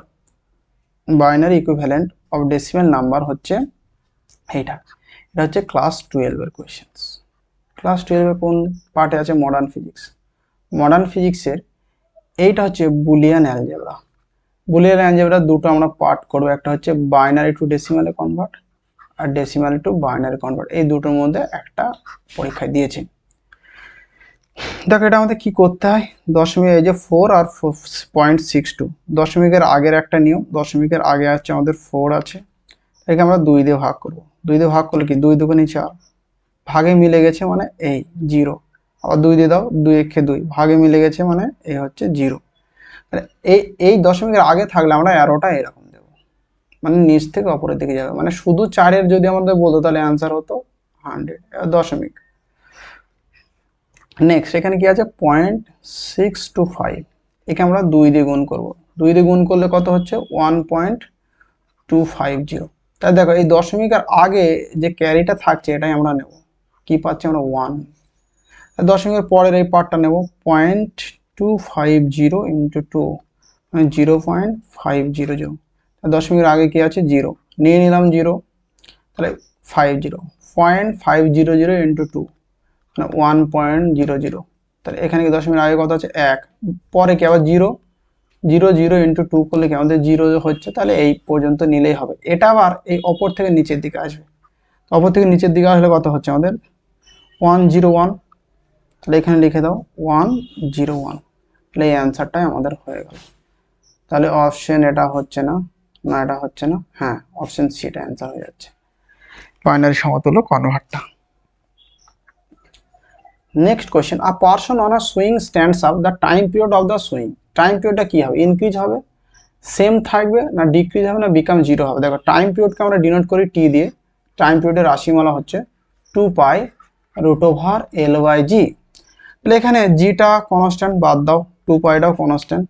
S1: binary equivalent of decimal number হচ্ছে এইটা, এটা হচ্ছে ক্লাস 12 এর কোয়েশ্চেন্স। ক্লাস 12 এর কোন পার্টে আছে, মডার্ন ফিজিক্স। মডার্ন ফিজিক্সের এইটা হচ্ছে বুলিয়ান অ্যালজেব্রা। বুলিয়ান অ্যালজেব্রা দুটো আমরা পার্ট করব, একটা হচ্ছে বাইনারি টু ডেসিমালে কনভার্ট আর ডেসিমাল টু বাইনারি কনভার্ট, এই দুটোর মধ্যে একটা পরীক্ষায় দিয়েছে। দেখো এটা আমাদের কি করতে হয়, দশমিক এই যে 4 আর 0.62, দশমিকের আগের একটা নিয়ম, দশমিকের আগে আছে আমাদের 4 আছে, এটাকে আমরা 2 দিয়ে ভাগ করব। 2 দিয়ে ভাগ করলে কি 2 × 2 = 4, ভাগে মিলে গেছে মানে এই 0, আবার 2 দিয়ে দাও, 2 × 2 ভাগে মিলে গেছে মানে এই হচ্ছে 0। এই দশমিকের আগে থাকলে আমরা অ্যারোটা এরকম দেব, মানে নিচ থেকে অপরের দিকে যাবে, মানে শুধু 4-এর যদি আমাদের বলতো তাহলে অ্যান্সার হতো 100, দশমিক। নেক্সট এখানে কি আছে 0.625, একে আমরা 2 দিয়ে গুণ করব, 2 দিয়ে গুণ করলে কত হচ্ছে 1.250। তাই দেখো এই দশমিকের আগে যে ক্যারিটা থাকছে এটাই আমরা নেব, কি পাচ্ছি আমরা 1, দশমিকের পরের এই পার্টটা নেব 0.250 × 2 মানে 0.500, দশমিকের আগে কি আছে 0, নিয়ে নিলাম 0, তাহলে 50, 0.500 × 2 মানে 1.00, তাহলে এখানে কি দশমিকের আগে কত আছে 1, পরে কি আবার 0, 0 × 2 করলে কি আমাদের 0 হচ্ছে, তাহলে এই পর্যন্ত নিলেই হবে। এটা আবার এই অপর থেকে নিচের দিকে আসবে, অপর থেকে নিচের দিকে আসলে কত হচ্ছে আমাদের 101, তাহলে এখানে লিখে দাও 101, তাহলে এই অ্যান্সারটাই আমাদের হয়ে গেল। তাহলে অপশন এটা হচ্ছে না, না এটা হচ্ছে না, হ্যাঁ অপশন সি এটা অ্যান্সার হয়ে যাচ্ছে, বাইনারি সমতুল্য কনভার্টটা। Next question, a person on a swing stands up, the time period of the swing, time পিরিয়ডটা কি হবে, ইনক্রিজ হবে, সেম থাকবে, না ডিক্রিজ হবে, না বিকাম 0 হবে। দেখো টাইম পিরিয়ডকে আমরা ডিনোট করি টি দিয়ে, টাইম পিরিয়ডের রাশিমালা হচ্ছে 2π√L/g, তাহলে এখানে জিটা কনস্ট্যান্ট বাদ দাও, 2πটাও কনস্ট্যান্ট,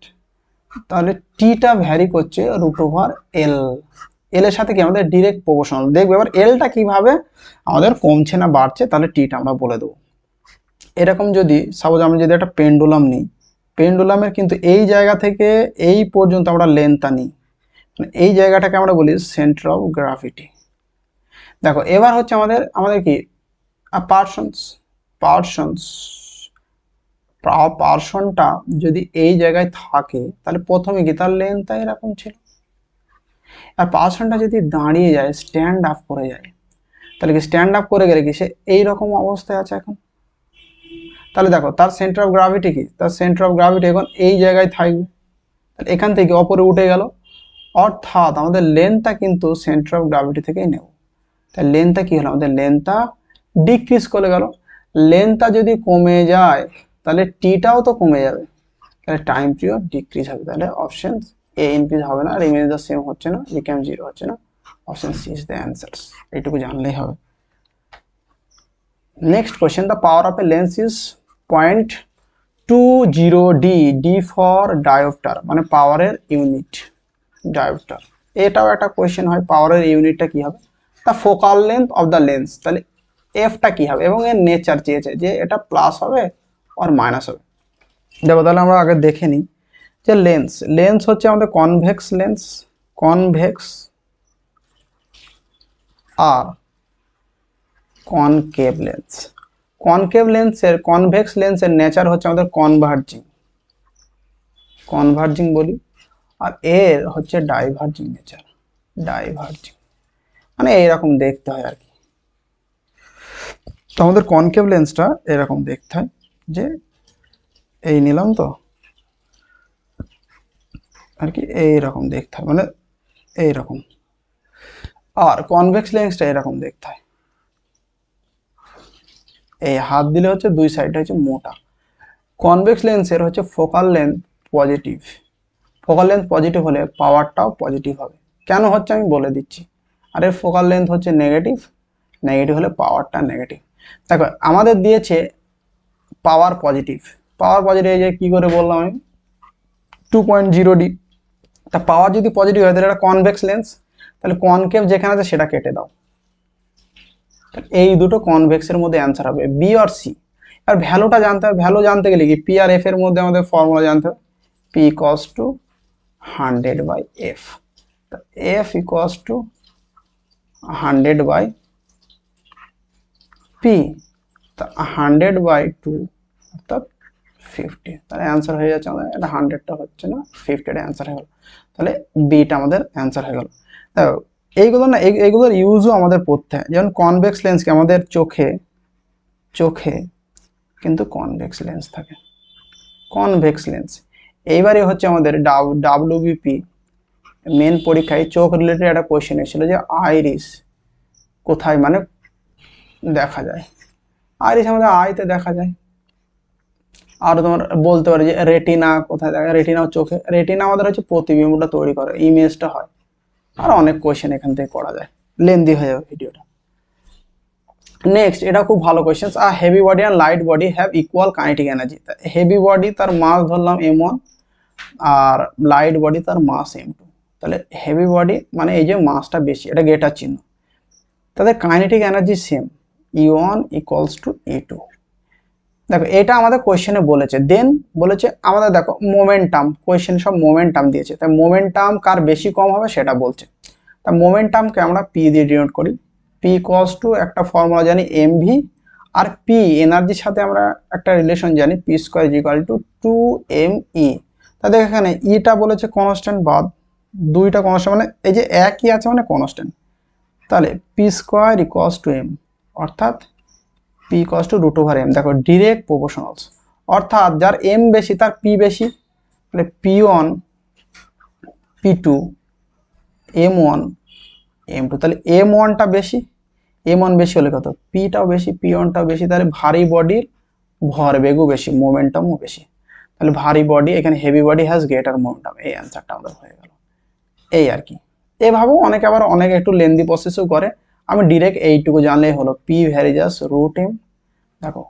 S1: তাহলে টিটা ভ্যারি করছে √L, এল এর সাথে কি আমাদের ডিরেক্ট প্রপোর্শনাল। দেখবে এবার এলটা কিভাবে আমাদের কমছে না বাড়ছে, তাহলে টিটা আমরা বলে দেবো। এরকম যদি সাপোজ আমরা যদি একটা পেন্ডুলাম নিই, পেন্ডুলামের কিন্তু এই জায়গা থেকে এই পর্যন্ত আমরা লেন্থটা নিই, মানে এই জায়গাটাকে আমরা বলি সেন্টার অফ গ্রাভিটি। দেখো এবার হচ্ছে আমাদের কি পার্সনস পার্সনটা যদি এই জায়গায় থাকে তাহলে প্রথমে কি তার লেন্থটা এরকম ছিল, আর পার্সনটা যদি দাঁড়িয়ে যায়, স্ট্যান্ড আপ করে যায়, তাহলে কি স্ট্যান্ড আপ করে গেলে কি সে এইরকম অবস্থায় আছে এখন। তাহলে দেখো তার সেন্টার অফ গ্রাভিটি কি, তার সেন্টার অফ গ্রাভিটি এখন এই জায়গায় থাকবে, তাহলে এখান থেকে অপরে উঠে গেল, অর্থাৎ আমাদের লেন্থটা কিন্তু সেন্টার অফ গ্রাভিটি থেকেই নেব। তাহলে লেন্থটা কি হলো, আমাদের লেন্থটা ডিক্রিজ করে গেল। লেন্থটা যদি কমে যায় তাহলে টিটাও তো কমে যাবে, তাহলে টাইম পিরিয়ড ডিক্রিজ হবে। তাহলে অপশন এ ইনক্রিজ হবে না, রিমেইন দ্য সেম হচ্ছে না, বিকাম 0 হচ্ছে না, option C is the answer. এইটুকু জানলেই হবে। Next question, the power of a lens is 0.20 D for dioptre, মানে পাওয়ারের ইউনিট ডায়োপ্টার। এটাও একটা কোয়েশ্চেন হয়, পাওয়ারের ইউনিটটা কি হবে, the focal length of the lens, তাহলে এফটা কি হবে, এবং এর নেচার চেয়েছে যে এটা প্লাস হবে আর মাইনাস হবে। দেখো তাহলে আমরা আগে দেখে নিই যে লেন্স হচ্ছে আমাদের কনভেক্স লেন্স, কনভেক্স আর কনকেভ লেন্স। কনভেক্স লেন্সের নেচার হচ্ছে আমাদের কনভার্জিং বলি, আর এর হচ্ছে ডাইভার্জিং নেচার, ডাইভার্জিং মানে এইরকম দেখতে হয় আর কি। তো আমাদের কনকেভ লেন্সটা এরকম দেখতে হয়, যে এই নিলাম তো আর কি, এইরকম দেখতে হয়, মানে এইরকম। আর কনভেক্স লেন্সটা এরকম দেখতে হয়, এই হাত দিলে হচ্ছে দুই সাইডটা হচ্ছে মোটা। কনভেক্স লেন্সের হচ্ছে focal length positive, focal length positive হলে পাওয়ারটাও পজিটিভ হবে। কেন হচ্ছে আমি বলে দিচ্ছি। আর এর ফোকাল লেন্থ হচ্ছে নেগেটিভ, নেগেটিভ হলে পাওয়ারটা নেগেটিভ। দেখো আমাদের দিয়েছে পাওয়ার পজিটিভ, এই যে কি করে বললাম আমি 2.0 ডি, তা পাওয়ার যদি পজিটিভ হয় তাহলে এটা কনভেক্স লেন্স, তাহলে কনকেভ যেখানে আছে সেটা কেটে দাও, এই দুটো কনভেক্সের মধ্যে অ্যান্সার হবে বি আর সি। আর ভ্যালুটা জানতে হবে, ভ্যালু জানতে গেলে কি পি আর এফ এর মধ্যে আমাদের ফর্মুলা জানতে হবে, P equals two 100/f, f equals to 100/p, তা 100/2 অর্থাৎ 50, তাহলে অ্যান্সার হয়ে যাচ্ছে আমাদের, এটা 100টা হচ্ছে না 50টা অ্যান্সার হয়ে গেল, তাহলে বিটা আমাদের অ্যান্সার হয়ে গেল। দেখো এইগুলো না, এইগুলোর ইউজও আমাদের পড়তে হয়, যেমন কনভেক্স লেন্সকে আমাদের চোখে কিন্তু কনভেক্স লেন্স থাকে, কনভেক্স লেন্স। এইবারে হচ্ছে আমাদের ডাব্লিউবিপি মেন পরীক্ষায় চোখ রিলেটেড একটা কোয়েশ্চেন এসেছিল যে আইরিস কোথায় মানে দেখা যায়, আইরিস আমাদের আইতে দেখা যায়। আর তোমার বলতে পারে যে রেটিনা কোথায় দেখা যায়, রেটিনাও চোখে, রেটিনা আমাদের হচ্ছে প্রতিবিম্বটা তৈরি করে, ইমেজটা হয়। আর অনেক কোয়েশ্চেন এখান থেকে করা যায়, লেন্দি হয়ে যাবে ভিডিওটা। নেক্সট, এটা খুব ভালো কোয়েশ্চেন, আর হেভি বডি আর light body have equal kinetic energy. Heavy body তার মাস ধরলাম m1, আর লাইট বডি তার মাস m2, তাহলে হেভি বডি মানে এই যে মাসটা বেশি, এটা গেটার চিহ্ন, তাদের kinetic energy same, E1 equals to E2। দেখো এটা আমাদের কোয়েশ্চেনে বলেছে, দেন বলেছে আমাদের দেখো মোমেন্টাম, কোয়েশ্চেন সব মোমেন্টাম দিয়েছে, তাই মোমেন্টাম কার বেশি কম হবে সেটা বলছে। তা মোমেন্টামকে আমরা পি দিয়ে ডিনোট করি, পি ইকুয়ালস টু একটা ফর্মুলা জানি এমভি, আর পি এনার্জির সাথে আমরা একটা রিলেশন জানি, P square is equal to 2mE। তাদের এখানে ইটা বলেছে কনস্ট্যান্ট, বাদ দুইটা কনস্ট্যান্ট মানে এই যে একই আছে মানে কনস্ট্যান্ট, তাহলে P square equals to M, অর্থাৎ পি ইকুয়ালস টু √m। দেখো ডিরেক্ট প্রপোর্শনালস, অর্থাৎ যার এম বেশি তার পি বেশি, তাহলে P1 P2 M1 M2, তাহলে M1টা বেশি, M1 বেশি হলে কত, Pটাও বেশি, P1টাও বেশি, তাহলে ভারী বডির ভরবেগও বেশি, মোমেন্টামও বেশি, তাহলে ভারী বডি এখানে heavy body has greater momentum, এই অ্যান্সারটা আমাদের হয়ে গেল। এই আর কি, এভাবেও অনেকে আবার অনেকে একটু লেন্দি প্রসেসও করে, আমি ডিরেক্ট এইটুকু জানলেই হলো, P ভ্যারিজাস √m, দেখো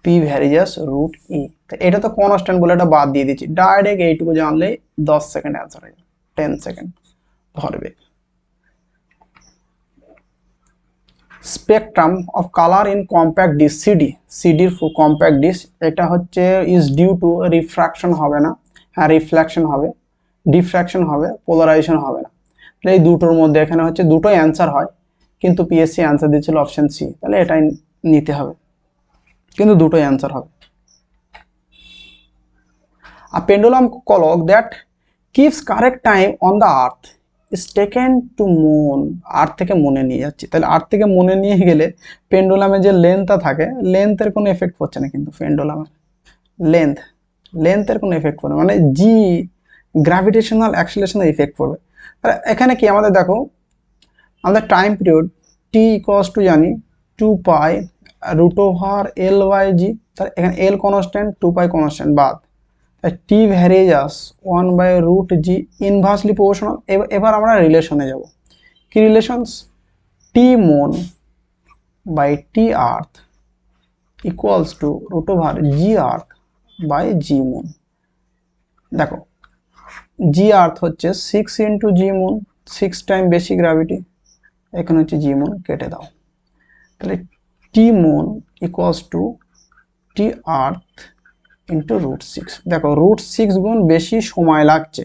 S1: P ভ্যারিজাস √e, এটা তো কনস্ট্যান্ট বলে এটা বাদ দিয়ে দিচ্ছি, ডাইরেক্ট এইটুকু জানলেই 10 সেকেন্ড অ্যান্সার হয়ে যাবে, 10 সেকেন্ড ভরবেগ। Spectrum of colour in compact disc, সিডির কম্প্যাক্ট ডিস, এটা হচ্ছে ইজ ডিউ টু রিফ্র্যাকশন হবে না, হ্যাঁ রিফ্লেকশন হবে, ডিফ্র্যাকশন হবে, পোলারাইজেশন হবে না, তাহলে এই দুটোর মধ্যে এখানে হচ্ছে দুটোই অ্যান্সার হয়, কিন্তু পিএসসি অ্যান্সার দিচ্ছিল অপশন সি, তাহলে এটাই নিতে হবে, কিন্তু দুটোই অ্যান্সার হবে। A pendulum clock that keeps correct time on the earth is taken to moon. আর্থ থেকে মুনে নিয়ে যাচ্ছি, তাহলে আর্থ থেকে মুনে নিয়ে গেলে পেন্ডুলামে যে লেন্থটা থাকে, লেন্থের কোনো এফেক্ট পড়ছে না কিন্তু পেন্ডুলামের লেন্থের কোনো এফেক্ট পড়বে, মানে জি গ্র্যাভিটেশনাল অ্যাক্সিলারেশনের ইফেক্ট পড়বে। তাহলে এখানে কি আমাদের দেখো, আমাদের time period T equals to জানি 2 পাই √L/g, তাহলে এখানে L কনস্ট্যান্ট 2 পাই কনস্ট্যান্ট বাদ, তাই টি ভ্যারিয়াস 1/√g ইনভার্সলি প্রপোর্শনাল। এবার আমরা রিলেশনে যাব, কি relations, T moon by T earth equals to √g earth by g moon. দেখো জি আর্থ হচ্ছে 6 × জি মুন, 6 টাইম বেশি গ্র্যাভিটি, এখানে হচ্ছে জি মুন, কেটে দাও, তাহলে T moon equals to T earth into √6। দেখো √6 গুণ বেশি সময় লাগছে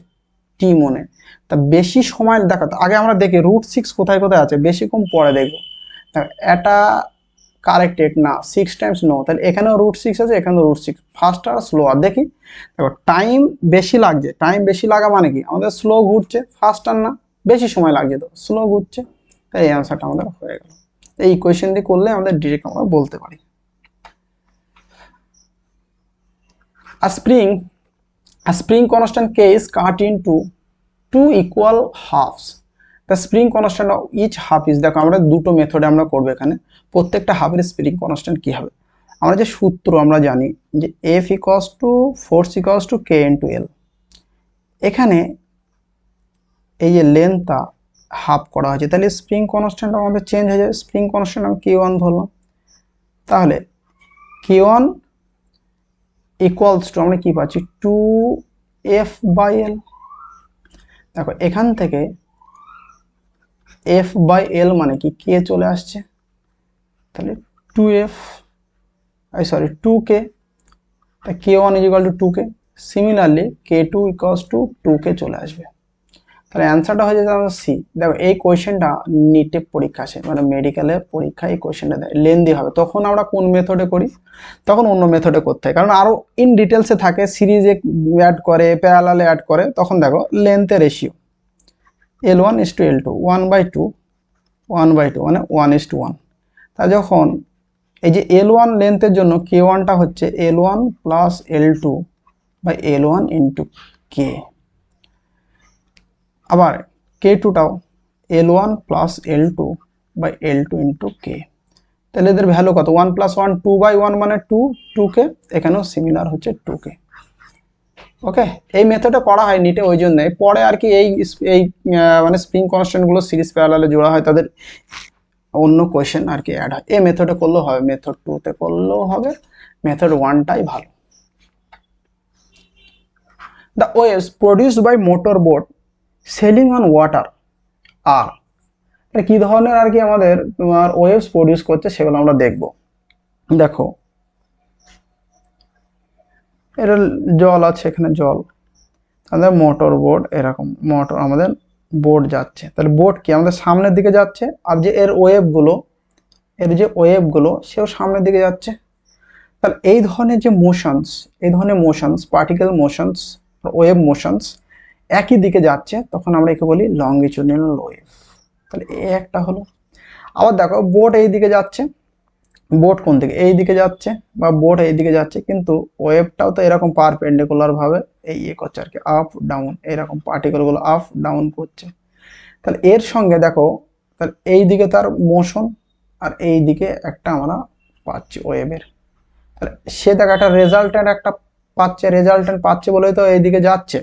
S1: টি মুনে, তা বেশি সময় দেখো আগে আমরা দেখি √6 কোথায় কোথায় আছে, বেশি কম পরে দেখবো। এটা কারেক্টেড না, 6 টাইমস নো, তাহলে এখানেও √6 আছে, এখানেও √6, ফাস্টার স্লোয়ার। দেখি দেখো টাইম বেশি লাগছে, টাইম বেশি লাগা মানে কি আমাদের স্লো ঘুরছে, ফাস্টার না, বেশি সময় লাগছে তো স্লো ঘুরছে, তাই এই অ্যান্সারটা আমাদের হয়ে গেল। এই ইকুয়েশন দিয়ে করলে আমাদের ডিরেক্ট আমরা বলতে পারি। A spring constant K is cut into 2 equal halves. The spring constant of each half is, দেখো আমরা দুটো মেথডে আমরা করব এখানে, প্রত্যেকটা হাফের স্প্রিং কনস্ট্যান্ট কি হবে। আমরা যে সূত্র আমরা জানি যে F equals to force equals to K into L, এখানে এই যে লেন্থটা হাফ করা হয়েছে, তাহলে স্প্রিং কনস্ট্যান্ট আমাদের চেঞ্জ হয়ে যাবে। স্প্রিং কনস্ট্যান্ট আমি K1 ধরলাম, তাহলে K1 ইকুয়ালস টু আমরা কি পাচ্ছি 2F/L। দেখো এখান থেকে F/L মানে কি K চলে আসছে, তাহলে 2K, তাই K1 equal to 2K। Similarly K2 equals to 2K চলে আসবে, তাহলে অ্যান্সারটা হয়ে যাবে আমাদের সি। দেখো এই কোয়েশ্চেনটা নিটে পরীক্ষা আসে, মানে মেডিকেলের পরীক্ষায় এই কোয়েশ্চেনটা দেয়, লেন্দি হবে, তখন আমরা কোন মেথডে করি, তখন অন্য মেথডে করতে হয়, কারণ আরও ইন ডিটেলসে থাকে, সিরিজে অ্যাড করে, প্যারালালে অ্যাড করে, তখন দেখো লেন্থের রেশিও L1:L2 1/2 মানে 1:1। তা যখন এই যে L1 লেন্থের জন্য K1টা হচ্ছে L1 plus L2/L1 into K, আবার K2টাও L1 plus L2/L2 into K, তাহলে এদের ভ্যালু কত, 1 + 1 2/1 মানে 2K, এখানেও সিমিলার হচ্ছে 2K। ওকে, এই মেথডে করা হয় নিটে, ওই জন্যই পরে আর কি এই মানে স্প্রিং কনস্ট্যান্টগুলো সিরিজ প্যারালালে জোড়া হয়, তাদের অন্য কোয়েশ্চেন আর কি অ্যাড হয়। এই মেথডে করলেও হবে, মেথড 2তে করলেও হবে, মেথড 1টাই ভালো। The waves produced by motor boat sailing on water are, কি ধরনের আর কি আমাদের তোমার ওয়েভস প্রডিউস করছে সেগুলো আমরা দেখব। দেখো এটা জল আছে, এখানে জল, তাহলে মোটর বোট, এরকম মোটর আমাদের বোট যাচ্ছে, তাহলে বোট কি আমাদের সামনের দিকে যাচ্ছে, আর যে এর ওয়েভগুলো সেও সামনের দিকে যাচ্ছে। তাহলে এই ধরনের যে motions particle motions, wave motions একই দিকে যাচ্ছে, তখন আমরা একে বলি লঙ্গিটিউডিনাল ওয়েভ। তাহলে এই একটা হলো। আবার দেখো বোট এই দিকে যাচ্ছে, বোট কোন দিকে, এই দিকে যাচ্ছে, বা বোট এই দিকে যাচ্ছে, কিন্তু ওয়েভটাও তো এরকম পারপেন্ডিকুলার ভাবে এই করছে আর কি, আপ ডাউন, এরকম পার্টিকেলগুলো আপ ডাউন করছে। তাহলে এর সঙ্গে দেখো, তাহলে এই দিকে তার মোশন, আর এই দিকে একটা আমরা পাচ্ছি ওয়েভের, তাহলে সে দেখো একটা রেজাল্টেন্ট পাচ্ছে বলেই তো এইদিকে যাচ্ছে।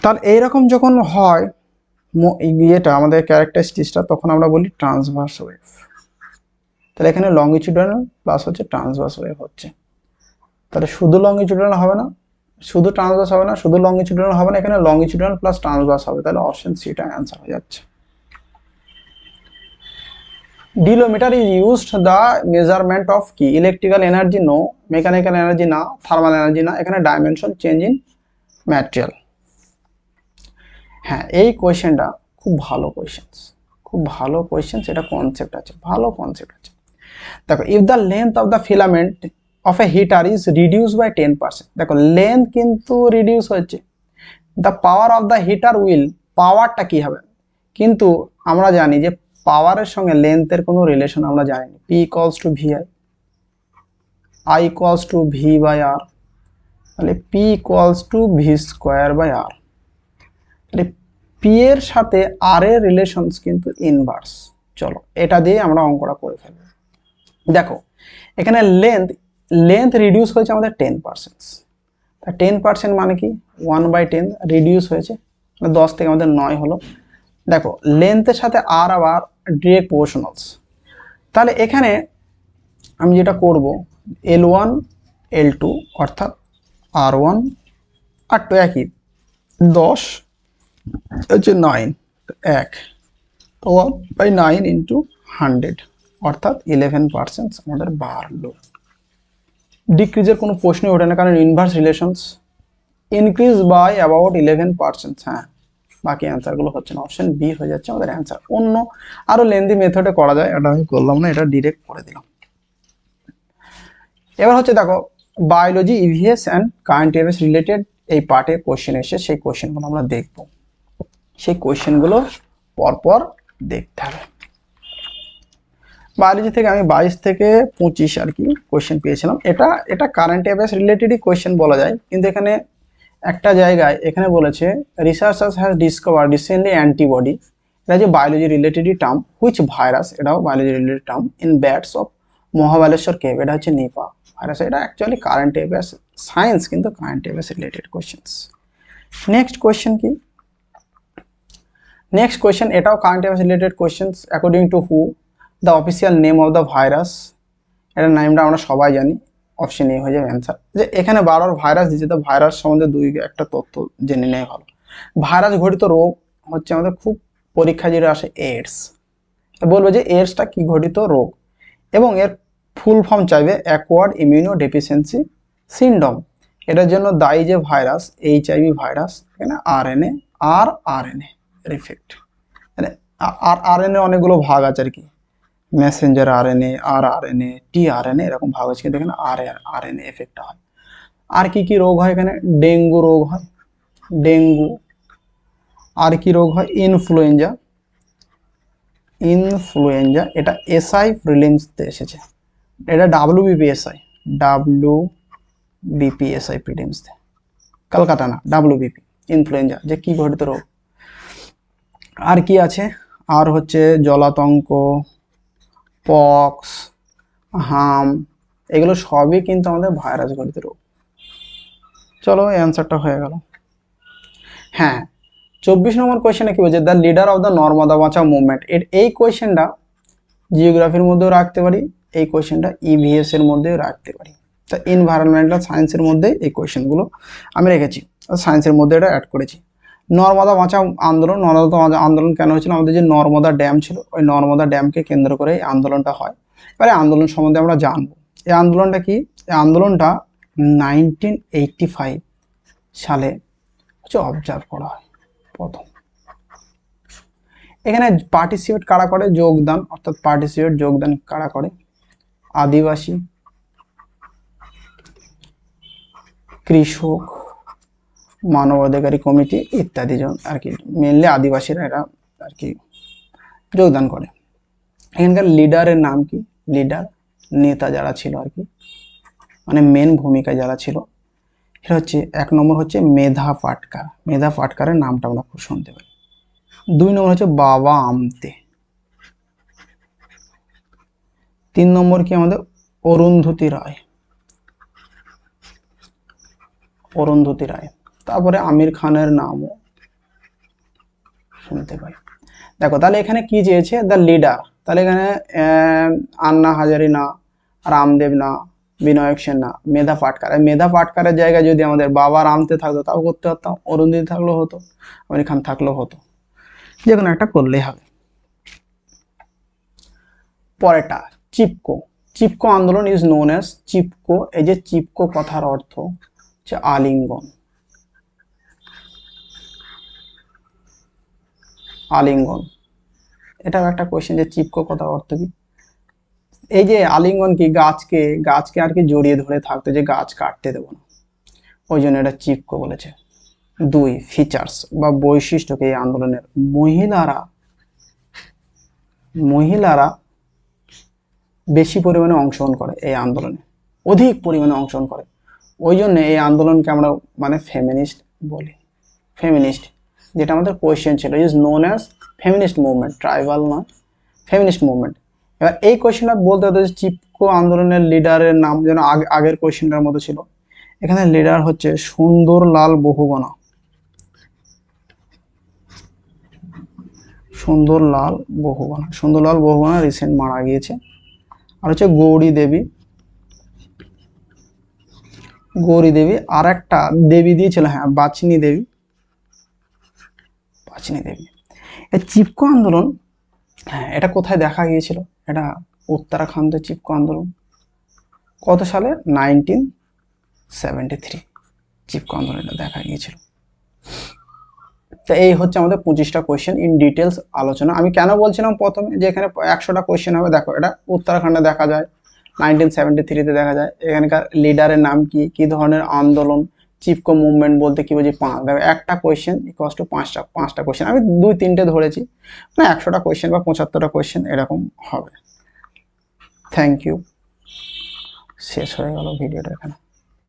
S1: তাহলে এইরকম যখন হয় ইয়েটা আমাদের ক্যারেক্টারিস্টিক্সটা, তখন আমরা বলি ট্রান্সভার্স ওয়েভ। তাহলে এখানে লঙ্গিটিউডিনাল প্লাস হচ্ছে ট্রান্সভার্স ওয়েভ হচ্ছে, তাহলে শুধু লঙ্গিটিউডিনাল হবে না, শুধু ট্রান্সভার্স হবে না, শুধু লঙ্গিটিউডিনাল হবে না, এখানে লঙ্গিটিউডিনাল প্লাস ট্রান্সভার্স হবে, তাহলে অপশন সিটা অ্যান্সার হয়ে যাচ্ছে। Dilatometer is used the measurement of কি, electrical energy no, mechanical energy না, থার্মাল এনার্জি না, এখানে ডাইমেনশন চেঞ্জ ইন ম্যাটেরিয়াল। হ্যাঁ এই কোয়েশ্চেনটা খুব ভালো কোয়েশ্চেন, এটা কনসেপ্ট আছে, ভালো কনসেপ্ট আছে। দেখো if the length of the filament of a heater is reduce by 10%। দেখো লেন্থ কিন্তু রিডিউস হচ্ছে, the power of the heater will, পাওয়ারটা কি হবে, কিন্তু আমরা জানি যে পাওয়ারের সঙ্গে লেন্থের কোনো রিলেশন আমরা জানি না। P equals to V I equals to V by R, তাহলে P equals to V square by R. তাহলে পি এর সাথে আর এর রিলেশনস কিন্তু ইনভার্স। চলো এটা দিয়ে আমরা অঙ্কটা করে ফেলবো। দেখো এখানে লেন্থ লেন্থ রিডিউস হয়েছে আমাদের 10%। তা 10% মানে কি 1/10 রিডিউস হয়েছে, 10 থেকে আমাদের 9 হলো। দেখো লেন্থের সাথে আর আবার ডিরেক্ট প্রপোর্শনালস, তাহলে এখানে আমি যেটা করব L1 L2 অর্থাৎ R1 আর 2 একই, 10 হচ্ছে 9, 1 তো 1/9 ইন্টু 100 অর্থাৎ 11% আমাদের বাড়লো। ডিক্রিজের কোনো প্রশ্নই ওঠে না, কারণ inverse relations increase by about 11%। হ্যাঁ, বাকি অ্যান্সারগুলো হচ্ছে না, অপশন বি হয়ে যাচ্ছে আমাদের অ্যান্সার। অন্য আরও লেন্দি মেথডে করা যায়, এটা আমি করলাম না, এটা ডিরেক্ট করে দিলাম। এবার হচ্ছে দেখো biology EVS and current affairs related এই পার্টে কোশ্চেন এসে, সেই কোশ্চেনগুলো আমরা দেখব, সেই কোশ্চেনগুলো পরপর দেখতে হবে। বায়োলজি থেকে আমি 22 থেকে 25 আর কি কোশ্চেন পেয়েছিলাম। এটা কারেন্ট অ্যাফেয়ার্স রিলেটেডই কোশ্চেন বলা যায়, কিন্তু এখানে একটা জায়গায় এখানে বলেছে researchers has discover recently antibody, এটা যে বায়োলজি রিলেটেডই টার্ম, হুইচ ভাইরাস, এটাও biology related term, in bats of Mahabaleshwar cave, এটা হচ্ছে নিপা ভাইরাস। এটা অ্যাকচুয়ালি কারেন্ট অ্যাফেয়ার্স সায়েন্স, কিন্তু current affairs related questions. Next question কি, নেক্সট কোশ্চেন এটাও current affairs related questions. According to who the official name of the virus, এটার নামটা আমরা সবাই জানি, অপশন এ হয়ে যাবে অ্যান্সার। যে এখানে বারবার ভাইরাস দিচ্ছে, তো ভাইরাস সম্বন্ধে একটা তথ্য জেনে নেওয়া ভালো। ভাইরাস ঘটিত রোগ হচ্ছে আমাদের খুব পরীক্ষা যেটা আসে এইডস, বলবো যে এইডসটা কি ঘটিত রোগ, এবং এর ফুল ফর্ম চাইবে অ্যাকোয়ার্ড ইমিউনো ডেফিসিয়েন্সি সিনড্রোম। এটার জন্য দায়ী যে ভাইরাস HIV ভাইরাস, এখানে আরএনএ এর ইফেক্ট। মানে আরএনএ অনেকগুলো ভাগ আছে আর কি, মেসেঞ্জার আরএনএ, আরএনএ, টিআরএনএ, এরকম ভাগ আছে, কিন্তু এখানে আরএনএ এফেক্টটা হয়। আর কি কি রোগ হয় এখানে, ডেঙ্গু রোগ হয়, ডেঙ্গু। আর কি রোগ হয়, ইনফ্লুয়েঞ্জা, ইনফ্লুয়েঞ্জা এটা এসআই প্রিলিমসতে এসেছে, এটা WBPSI প্রিলিমসতে, কলকাতা না, WBP ইনফ্লুয়েঞ্জা যে কি ঘটিত রোগ। আর কি আছে, আর হচ্ছে জলাতঙ্ক, পক্স, হাম, এগুলো সবই কিন্তু আমাদের ভাইরাস ঘটিত রোগ। চলো অ্যান্সারটা হয়ে গেল। হ্যাঁ, 24 নম্বর কোয়েশ্চেনে কি বলছে, the leader of the Narmada বাঁচাও মুভমেন্ট। এই কোয়েশ্চেনটা জিওগ্রাফির মধ্যেও রাখতে পারি, এই কোয়েশ্চেনটা ইভিএস এর মধ্যেও রাখতে পারি। তা এনভায়রনমেন্টাল সায়েন্সের মধ্যে এই কোয়েশ্চেনগুলো আমি রেখেছি, সায়েন্সের মধ্যে এটা অ্যাড করেছি। নর্মদা বাঁচাও আন্দোলন, নর্মদা আন্দোলন কেন হয়েছিল, আমাদের যে নর্মদা ড্যাম ছিল, ওই নর্মদা ড্যামকে কেন্দ্র করে এই আন্দোলনটা হয়। এবারে আন্দোলন সম্বন্ধে আমরা জানবো। এই আন্দোলনটা কি, এই আন্দোলনটা 1985 সালে হচ্ছে অবজার্ভ করা হয় প্রথম। এখানে পার্টিসিপেট কারা করে, যোগদান, অর্থাৎ পার্টিসিপেট যোগদান কারা করে, আদিবাসী, কৃষক, মানবাধিকারী কমিটি ইত্যাদি জন আর কি, মেনলি আদিবাসীরা এরা আর কি যোগদান করে। এখানকার লিডারের নাম কি, লিডার নেতা যারা ছিল আর কি, মানে মেন ভূমিকা যারা ছিল, এটা হচ্ছে 1 নম্বর হচ্ছে মেধা পাটকার, মেধা পাটকারের নামটা আমরা খুব শুনতে পাই। 2 নম্বর হচ্ছে বাবা আমতে। 3 নম্বর কি আমাদের অরুন্ধতী রায়, অরুন্ধতী রায়। তারপরে আমির খানের নামও শুনতে পাই। দেখো তাহলে এখানে কি চেয়েছে, দ্য লিডার, তাহলে এখানে আন্না হাজারি না, রামদেব না, বিনায়ক সেন না, মেধা পাটকার। মেধা পাটকারের জায়গায় যদি আমাদের বাবা রামতে থাকতো তাও করতে পারতাম, অরুন্ধতী থাকলেও হতো, আমির খান থাকলেও হতো, যে কোনো একটা করলেই হবে। পরেরটা চিপকো, চিপকো আন্দোলন ইজ নোন অ্যাজ চিপকো। এই যে চিপকো কথার অর্থ হচ্ছে আলিঙ্গন, আলিঙ্গন। এটাও একটা কোয়েশ্চেন যে চিপকো কথার অর্থ কি। এই যে আলিঙ্গন কি, গাছকে গাছকে আর কি জড়িয়ে ধরে থাকতো, যে গাছ কাটতে দেবো না, ওই জন্য এটা চিপকো বলেছে। 2 ফিচার্স বা বৈশিষ্ট্যকে এই আন্দোলনের মহিলারা মহিলারা বেশি পরিমাণে অংশগ্রহণ করে, এই আন্দোলনে অধিক পরিমাণে অংশগ্রহণ করে, ওই জন্য এই আন্দোলনকে আমরা মানে ফেমিনিস্ট বলি। ফেমিনিস্ট, যেটা আমাদের কোয়েশ্চেন ছিল, is known as feminist movement, tribal নয়, ফেমিনিস্ট মুভমেন্ট। এবার এই কোয়েশ্চেনটা বলতে হতো যে চিপকো আন্দোলনের লিডারের নাম যেন আগের কোয়েশ্চেনটার মতো ছিল। এখানে লিডার হচ্ছে সুন্দরলাল বহুগুণা, সুন্দরলাল বহুগুণা। সুন্দরলাল বহুগুণা রিসেন্ট মারা গিয়েছে। আর হচ্ছে গৌরী দেবী, গৌরী দেবী, আর একটা দেবী দিয়েছিল, হ্যাঁ বাচিনী দেবী, বাচিনী দেবী। এই চিপকো আন্দোলন, হ্যাঁ এটা কোথায় দেখা গিয়েছিল, এটা উত্তরাখণ্ডে চিপকো আন্দোলন। কত সালে? 1973 চিপকো আন্দোলনটা দেখা গিয়েছিল। তো এই হচ্ছে আমাদের 25টা কোয়েশ্চেন ইন ডিটেলস আলোচনা। আমি কেন বলছিলাম প্রথমে যে এখানে 100টা কোয়েশ্চেন হবে, দেখো এটা উত্তরাখণ্ডে দেখা যায়, 1973-তে দেখা যায়। এখানকার লিডারের নাম কি, কি ধরনের আন্দোলন, চিপকো মুভমেন্ট বলতে কি বুঝি, একটা কোয়েশ্চেন ইকুয়ালস টু 5টা কোয়েশ্চেন। আমি 2-3টে ধরেছি, মানে 100টা কোয়েশ্চেন বা 75টা কোয়েশ্চেন এরকম হবে। থ্যাংক ইউ, শেষ হয়ে গেল ভিডিওটা এখানে।